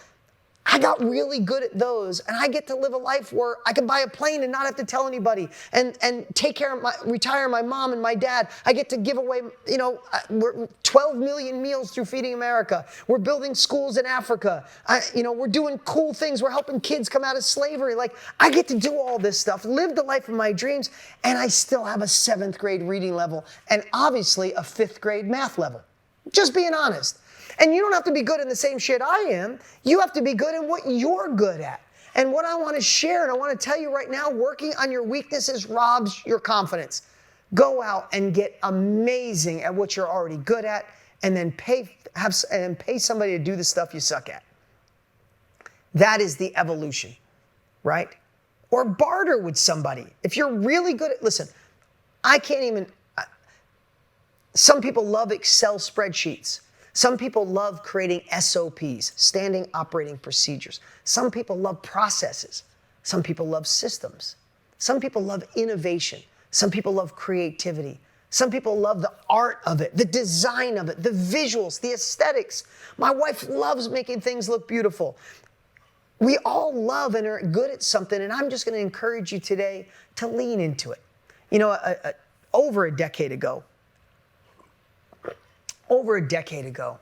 I got really good at those, and I get to live a life where I can buy a plane and not have to tell anybody, and take care of retire my mom and my dad. I get to give away, we're 12 million meals through Feeding America. We're building schools in Africa. We're doing cool things. We're helping kids come out of slavery. Like, I get to do all this stuff, live the life of my dreams, and I still have a 7th grade reading level, and obviously a 5th grade math level. Just being honest. And you don't have to be good in the same shit I am. You have to be good in what you're good at. And what I want to share, and I want to tell you right now, working on your weaknesses robs your confidence. Go out and get amazing at what you're already good at, and then pay somebody to do the stuff you suck at. That is the evolution, right? Or barter with somebody. If you're really good at, listen, some people love Excel spreadsheets. Some people love creating SOPs, standing operating procedures. Some people love processes. Some people love systems. Some people love innovation. Some people love creativity. Some people love the art of it, the design of it, the visuals, the aesthetics. My wife loves making things look beautiful. We all love and are good at something, and I'm just going to encourage you today to lean into it. Over a decade ago,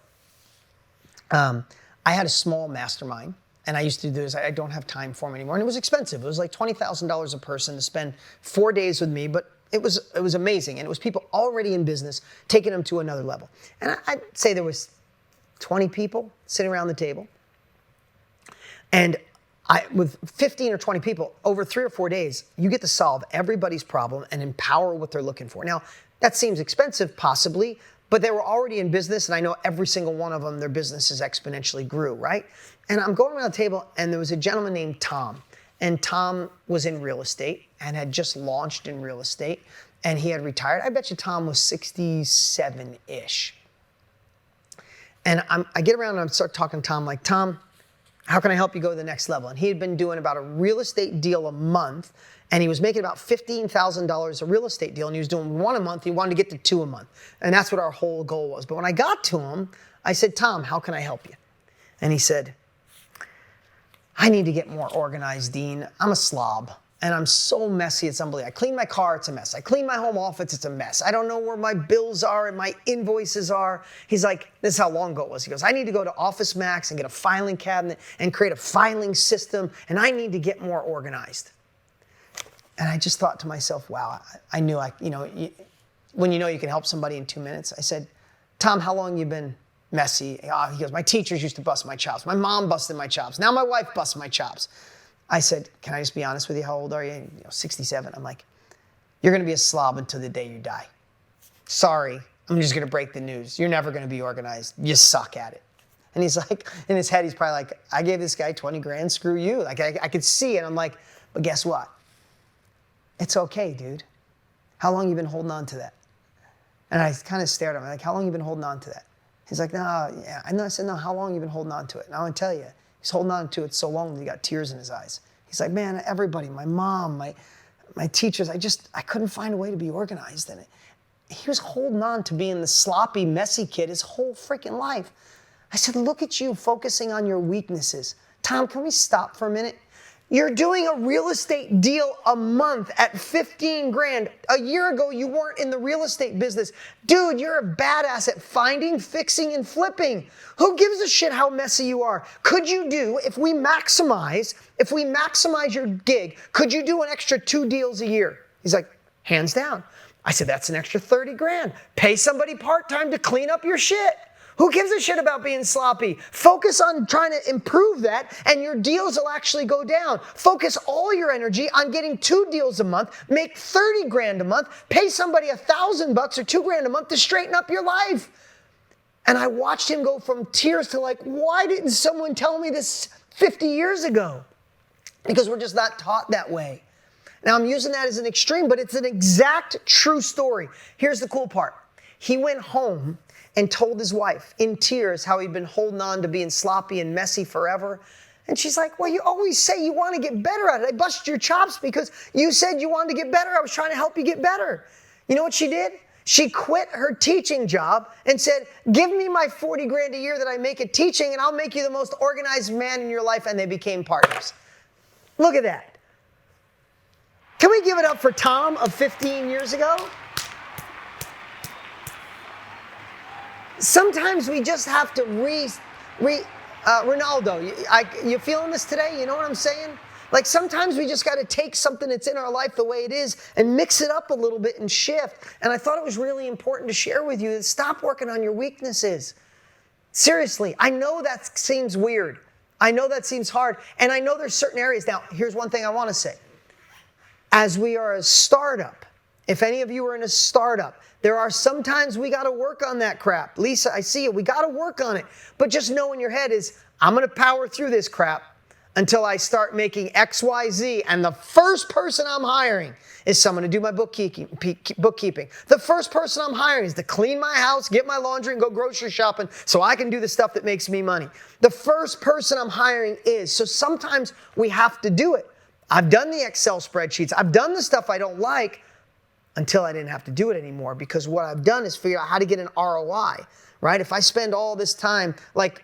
I had a small mastermind, and I used to do this. I don't have time for them anymore, and it was expensive. It was like $20,000 a person to spend 4 days with me, but it was amazing, and it was people already in business taking them to another level. And I'd say there was 20 people sitting around the table, and with 15 or 20 people, over 3 or 4 days, you get to solve everybody's problem and empower what they're looking for. Now, that seems expensive, possibly, but they were already in business, and I know every single one of them, their businesses exponentially grew, right? And I'm going around the table, and there was a gentleman named Tom. And Tom was in real estate and had just launched in real estate, and he had retired. I bet you Tom was 67-ish. And I get around and I start talking to Tom, like, Tom, how can I help you go to the next level? And he had been doing about a real estate deal a month, and he was making about $15,000 a real estate deal, and he was doing 1 a month. He wanted to get to 2 a month, and that's what our whole goal was. But when I got to him, I said, Tom, how can I help you? And he said, I need to get more organized, Dean. I'm a slob, and I'm so messy, it's unbelievable. I clean my car, it's a mess. I clean my home office, it's a mess. I don't know where my bills are and my invoices are. He's like, this is how long ago it was. He goes, I need to go to Office Max and get a filing cabinet and create a filing system, and I need to get more organized. And I just thought to myself, wow, I knew when you know you can help somebody in 2 minutes. I said, Tom, how long you been messy? He goes, my teachers used to bust my chops. My mom busted my chops. Now my wife busts my chops. I said, can I just be honest with you? How old are you? 67. I'm like, you're going to be a slob until the day you die. Sorry, I'm just going to break the news. You're never going to be organized. You suck at it. And he's like, in his head, he's probably like, I gave this guy 20 grand, screw you. Like, I could see it. I'm like, but guess what? It's okay, dude. How long you been holding on to that? And I kind of stared at him, like, how long you been holding on to that? He's like, no, yeah. I said, no, how long you been holding on to it? And I want to tell you, he's holding on to it so long that he got tears in his eyes. He's like, man, everybody, my mom, my teachers, I couldn't find a way to be organized in it. He was holding on to being the sloppy, messy kid his whole freaking life. I said, look at you focusing on your weaknesses. Tom, can we stop for a minute? You're doing a real estate deal a month at 15 grand. A year ago, you weren't in the real estate business. Dude, you're a badass at finding, fixing, and flipping. Who gives a shit how messy you are? Could you do, if we maximize your gig, could you do an extra 2 deals a year? He's like, hands down. I said, that's an extra 30 grand. Pay somebody part-time to clean up your shit. Who gives a shit about being sloppy? Focus on trying to improve that and your deals will actually go down. Focus all your energy on getting 2 deals a month, make 30 grand a month, pay somebody $1,000 or 2 grand a month to straighten up your life. And I watched him go from tears to like, why didn't someone tell me this 50 years ago? Because we're just not taught that way. Now I'm using that as an extreme, but it's an exact true story. Here's the cool part. He went home and told his wife in tears how he'd been holding on to being sloppy and messy forever. And she's like, well, you always say you want to get better at it. I busted your chops because you said you wanted to get better. I was trying to help you get better. You know what she did? She quit her teaching job and said, give me my 40 grand a year that I make at teaching and I'll make you the most organized man in your life. And they became partners. Look at that. Can we give it up for Tom of 15 years ago? Sometimes we just have to Ronaldo, you feeling this today? You know what I'm saying? Like sometimes we just got to take something that's in our life the way it is and mix it up a little bit and shift. And I thought it was really important to share with you that stop working on your weaknesses. Seriously, I know that seems weird. I know that seems hard. And I know there's certain areas. Now, here's one thing I want to say. As we are a startup, if any of you are in a startup, there are sometimes we got to work on that crap. Lisa, I see it. We got to work on it. But just know in your head is, I'm going to power through this crap until I start making X, Y, Z. And the first person I'm hiring is someone to do my bookkeeping. The first person I'm hiring is to clean my house, get my laundry, and go grocery shopping so I can do the stuff that makes me money. The first person I'm hiring is. So sometimes we have to do it. I've done the Excel spreadsheets. I've done the stuff I don't like until I didn't have to do it anymore, because what I've done is figure out how to get an ROI, right? If I spend all this time, like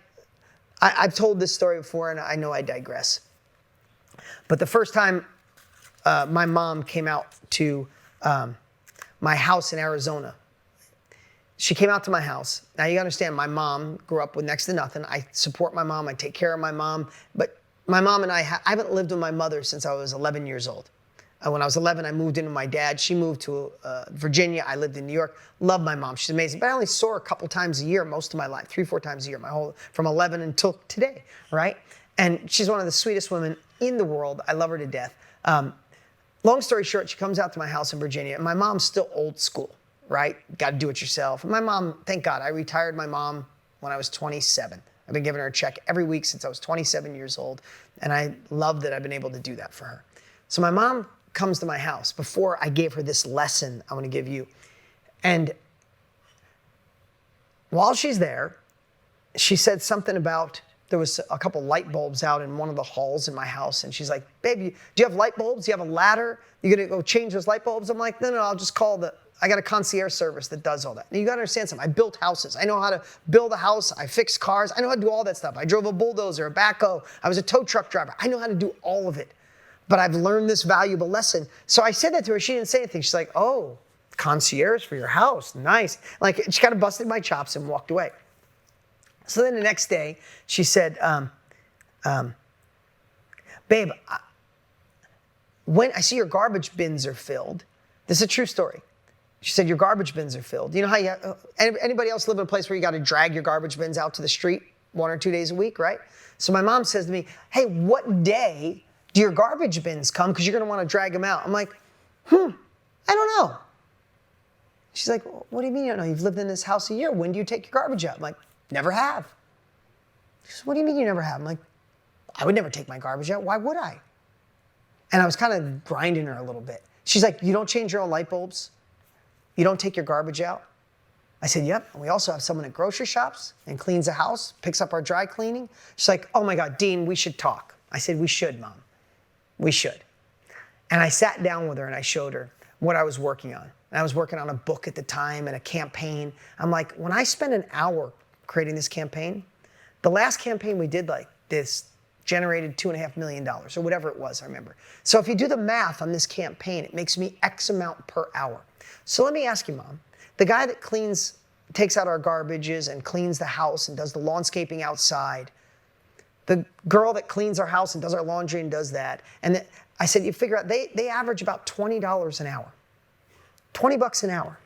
I've told this story before and I know I digress. But the first time my mom came out to my house in Arizona, she came out to my house. Now you understand, my mom grew up with next to nothing. I support my mom, I take care of my mom, but my mom and I haven't lived with my mother since I was 11 years old. When I was 11, I moved in with my dad. She moved to Virginia. I lived in New York. Love my mom. She's amazing. But I only saw her a couple times a year most of my life, 3-4 times a year, from 11 until today, right? And she's one of the sweetest women in the world. I love her to death. Long story short, she comes out to my house in Virginia. And my mom's still old school, right? Got to do it yourself. And my mom, thank God, I retired my mom when I was 27. I've been giving her a check every week since I was 27 years old. And I love that I've been able to do that for her. So my mom comes to my house before I gave her this lesson I want to give you. And while she's there, she said something about, there was a couple light bulbs out in one of the halls in my house. And she's like, baby, do you have light bulbs? Do you have a ladder? You gonna go change those light bulbs? I'm like, no, I'll just call I got a concierge service that does all that. And you gotta understand something. I built houses. I know how to build a house. I fix cars. I know how to do all that stuff. I drove a bulldozer, a backhoe. I was a tow truck driver. I know how to do all of it. But I've learned this valuable lesson. So I said that to her. She didn't say anything. She's like, oh, concierge for your house. Nice. Like, she kind of busted my chops and walked away. So then the next day, she said, babe, when I see your garbage bins are filled. This is a true story. She said, your garbage bins are filled. You know how anybody else live in a place where you got to drag your garbage bins out to the street 1 or 2 days a week, right? So my mom says to me, hey, what day do your garbage bins come? Because you're going to want to drag them out. I'm like, I don't know. She's like, what do you mean you don't know? You've lived in this house a year. When do you take your garbage out? I'm like, never have. She says, what do you mean you never have? I'm like, I would never take my garbage out. Why would I? And I was kind of grinding her a little bit. She's like, you don't change your own light bulbs? You don't take your garbage out? I said, yep. And we also have someone at grocery shops and cleans the house, picks up our dry cleaning. She's like, oh my God, Dean, we should talk. I said, we should, Mom. We should. And I sat down with her and I showed her what I was working on. And I was working on a book at the time and a campaign. I'm like, when I spend an hour creating this campaign, the last campaign we did like this generated $2.5 million or whatever it was, I remember. So if you do the math on this campaign, it makes me X amount per hour. So let me ask you, Mom, the guy that takes out our garbages and cleans the house and does the lawnscaping outside, the girl that cleans our house and does our laundry and does that, and I said, you figure out, they average about $20 an hour. 20 bucks an hour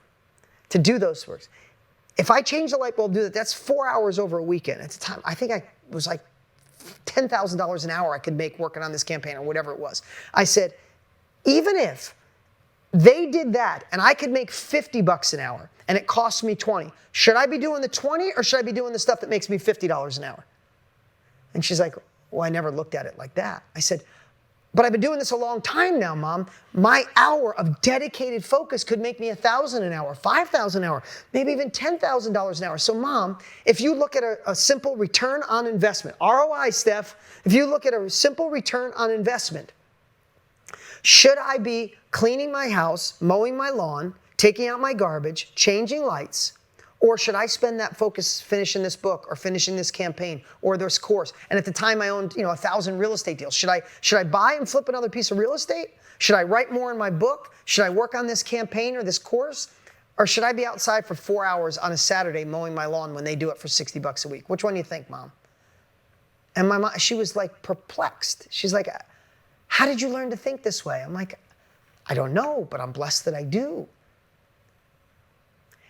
to do those works. If I change the light bulb, do that, that's 4 hours over a weekend. At the time, I think I was like $10,000 an hour I could make working on this campaign or whatever it was. I said, even if they did that and I could make 50 bucks an hour and it cost me 20, should I be doing the 20 or should I be doing the stuff that makes me $50 an hour? And she's like, well, I never looked at it like that. I said, but I've been doing this a long time now, Mom. My hour of dedicated focus could make me $1,000 an hour, $5,000 an hour, maybe even $10,000 an hour. So Mom, if you look at a simple return on investment, ROI, Steph, if you look at a simple return on investment, should I be cleaning my house, mowing my lawn, taking out my garbage, changing lights, or should I spend that focus finishing this book or finishing this campaign or this course? And at the time I owned, 1,000 real estate deals. Should I buy and flip another piece of real estate? Should I write more in my book? Should I work on this campaign or this course? Or should I be outside for 4 hours on a Saturday mowing my lawn when they do it for 60 bucks a week? Which one do you think, Mom? And my mom, she was like perplexed. She's like, how did you learn to think this way? I'm like, I don't know, but I'm blessed that I do.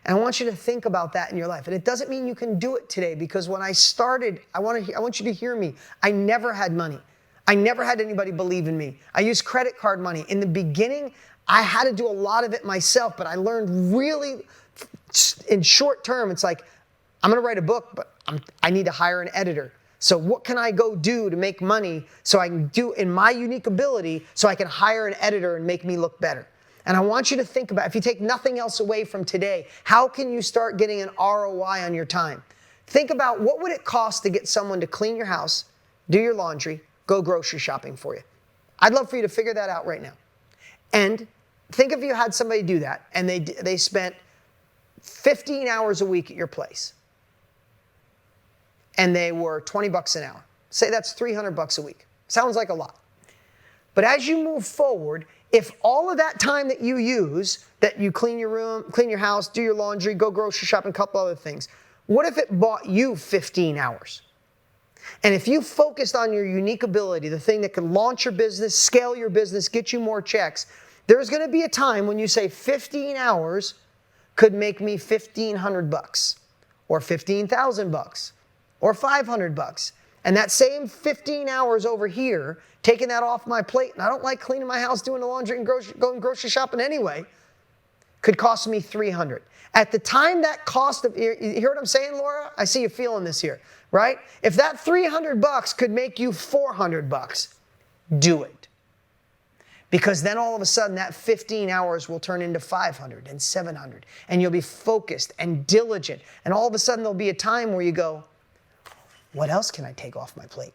And I want you to think about that in your life. And it doesn't mean you can do it today, because when I started, I want you to hear me. I never had money. I never had anybody believe in me. I used credit card money. In the beginning, I had to do a lot of it myself, but I learned really in short term, it's like, I'm going to write a book, but I need to hire an editor. So what can I go do to make money so I can do in my unique ability so I can hire an editor and make me look better? And I want you to think about, if you take nothing else away from today, how can you start getting an ROI on your time? Think about, what would it cost to get someone to clean your house, do your laundry, go grocery shopping for you? I'd love for you to figure that out right now. And think if you had somebody do that and they spent 15 hours a week at your place and they were 20 bucks an hour. Say that's 300 bucks a week. Sounds like a lot. But as you move forward, if all of that time that you use, that you clean your room, clean your house, do your laundry, go grocery shopping, a couple other things, what if it bought you 15 hours? And if you focused on your unique ability, the thing that can launch your business, scale your business, get you more checks, there's going to be a time when you say 15 hours could make me 1,500 bucks or 15,000 bucks or 500 bucks. And that same 15 hours over here, taking that off my plate, and I don't like cleaning my house, doing the laundry, and going grocery shopping anyway, could cost me 300. At the time that cost of, you hear what I'm saying, Laura? I see you feeling this here, right? If that 300 bucks could make you 400 bucks, do it. Because then all of a sudden that 15 hours will turn into 500 and 700, and you'll be focused and diligent. And all of a sudden there'll be a time where you go, what else can I take off my plate?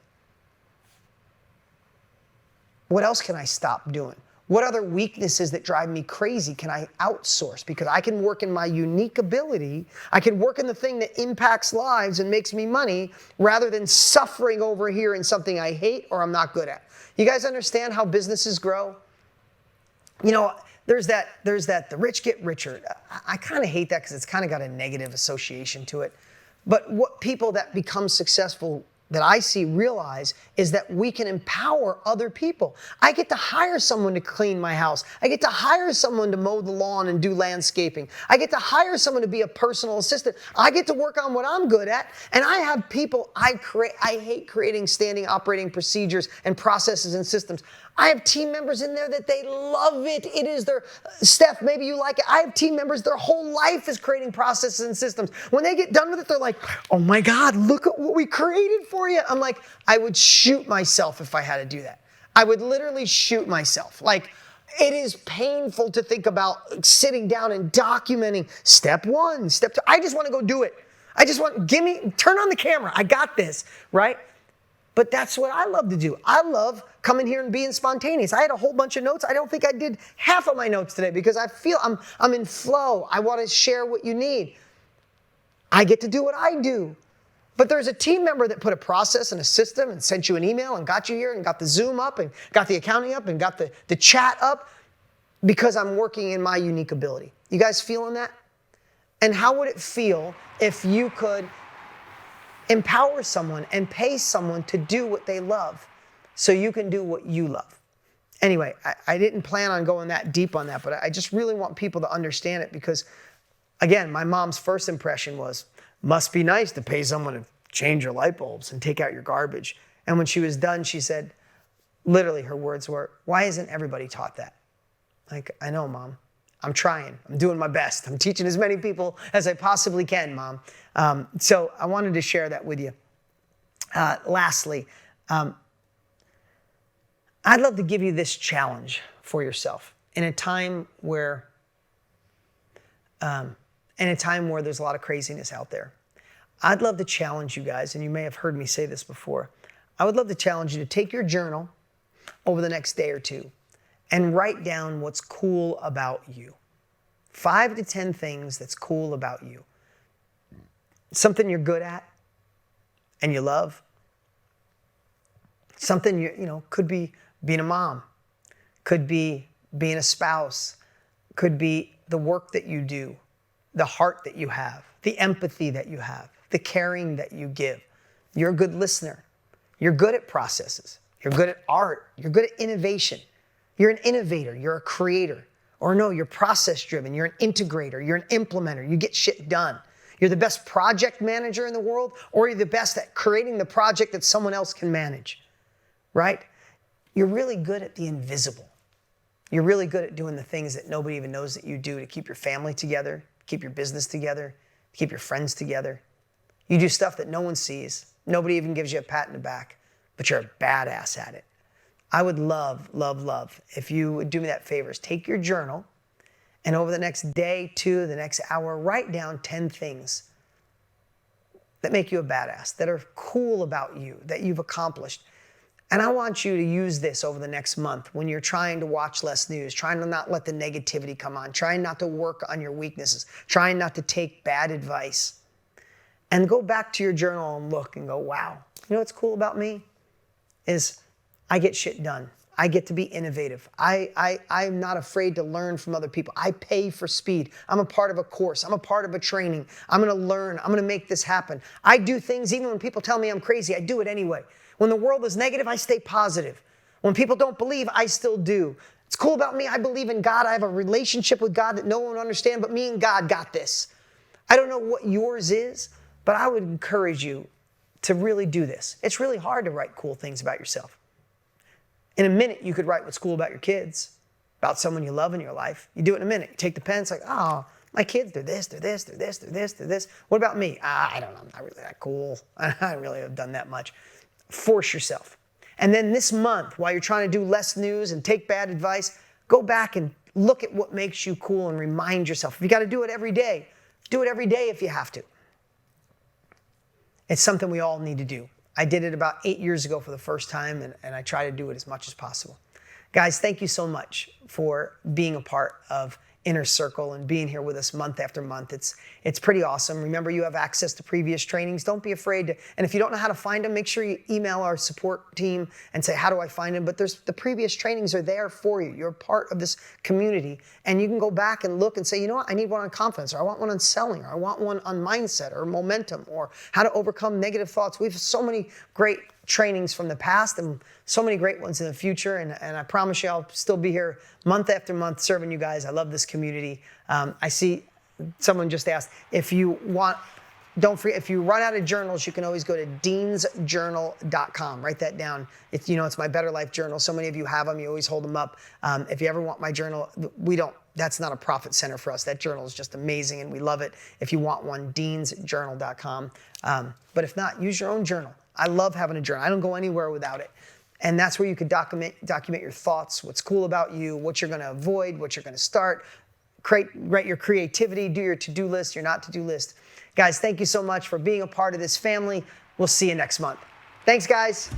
What else can I stop doing? What other weaknesses that drive me crazy can I outsource? Because I can work in my unique ability. I can work in the thing that impacts lives and makes me money rather than suffering over here in something I hate or I'm not good at. You guys understand how businesses grow? You know, there's that the rich get richer. I kind of hate that because it's kind of got a negative association to it. But what people that become successful that I see realize is that we can empower other people. I get to hire someone to clean my house. I get to hire someone to mow the lawn and do landscaping. I get to hire someone to be a personal assistant. I get to work on what I'm good at. And I have people I hate creating standing operating procedures and processes and systems. I have team members in there that they love it. It is their, Steph, maybe you like it. I have team members, their whole life is creating processes and systems. When they get done with it, they're like, oh my God, look at what we created for you. I'm like, I would shoot myself if I had to do that. I would literally shoot myself. Like, it is painful to think about sitting down and documenting step 1, step 2. I just want to go do it. I just want, turn on the camera. I got this, right? But that's what I love to do. I love coming here and being spontaneous. I had a whole bunch of notes. I don't think I did half of my notes today because I feel I'm in flow. I want to share what you need. I get to do what I do. But there's a team member that put a process and a system and sent you an email and got you here and got the Zoom up and got the accounting up and got the chat up because I'm working in my unique ability. You guys feeling that? And how would it feel if you could empower someone and pay someone to do what they love so you can do what you love? Anyway, I didn't plan on going that deep on that, but I just really want people to understand it because, again, my mom's first impression was, must be nice to pay someone to change your light bulbs and take out your garbage. And when she was done, she said, literally her words were, why isn't everybody taught that? Like, I know, Mom. I'm trying. I'm doing my best. I'm teaching as many people as I possibly can, Mom. So I wanted to share that with you. Lastly, I'd love to give you this challenge for yourself in a time where there's a lot of craziness out there. I'd love to challenge you guys, and you may have heard me say this before. I would love to challenge you to take your journal over the next day or two and write down what's cool about you. 5 to 10 things that's cool about you. Something you're good at and you love. Something could be being a mom, could be being a spouse, could be the work that you do, the heart that you have, the empathy that you have, the caring that you give. You're a good listener. You're good at processes. You're good at art. You're good at innovation. You're an innovator. You're a creator. Or no, you're process driven. You're an integrator. You're an implementer. You get shit done. You're the best project manager in the world, or you're the best at creating the project that someone else can manage, right? You're really good at the invisible. You're really good at doing the things that nobody even knows that you do to keep your family together, keep your business together, keep your friends together. You do stuff that no one sees. Nobody even gives you a pat in the back, but you're a badass at it. I would love, love, love if you would do me that favor. Take your journal and over the next day, the next hour, write down 10 things that make you a badass, that are cool about you, that you've accomplished. And I want you to use this over the next month when you're trying to watch less news, trying to not let the negativity come on, trying not to work on your weaknesses, trying not to take bad advice. And go back to your journal and look and go, wow, you know what's cool about me? Is I get shit done. I get to be innovative. I'm not afraid to learn from other people. I pay for speed. I'm a part of a course. I'm a part of a training. I'm going to learn. I'm going to make this happen. I do things even when people tell me I'm crazy. I do it anyway. When the world is negative, I stay positive. When people don't believe, I still do. It's cool about me. I believe in God. I have a relationship with God that no one will understand, but me and God got this. I don't know what yours is, but I would encourage you to really do this. It's really hard to write cool things about yourself. In a minute, you could write what's cool about your kids, about someone you love in your life. You do it in a minute. You take the pen, it's like, oh, my kids, they're this, they're this, they're this, they're this, they're this. What about me? I don't know, I'm not really that cool. I don't really have done that much. Force yourself. And then this month, while you're trying to do less news and take bad advice, go back and look at what makes you cool and remind yourself. If you got to do it every day, do it every day if you have to. It's something we all need to do. I did it about 8 years ago for the first time, and I try to do it as much as possible. Guys, thank you so much for being a part of Inner Circle and being here with us month after month. It's pretty awesome. Remember, you have access to previous trainings. Don't be afraid to, and if you don't know how to find them, make sure you email our support team and say, how do I find them? But the previous trainings are there for you. You're part of this community, and you can go back and look and say, you know what, I need one on confidence, or I want one on selling, or I want one on mindset or momentum, or how to overcome negative thoughts. We have so many great trainings from the past and so many great ones in the future. And I promise you, I'll still be here month after month serving you guys. I love this community. I see someone just asked, if you want don't forget, if you run out of journals, you can always go to deansjournal.com. Write that down. It's, it's my Better Life journal. So many of you have them. You always hold them up. If you ever want my journal, that's not a profit center for us. That journal is just amazing and we love it. If you want one, deansjournal.com. But if not, use your own journal. I love having a journal. I don't go anywhere without it. And that's where you could document your thoughts, what's cool about you, what you're going to avoid, what you're going to start. Write your creativity, do your to-do list, your not to-do list. Guys, thank you so much for being a part of this family. We'll see you next month. Thanks, guys.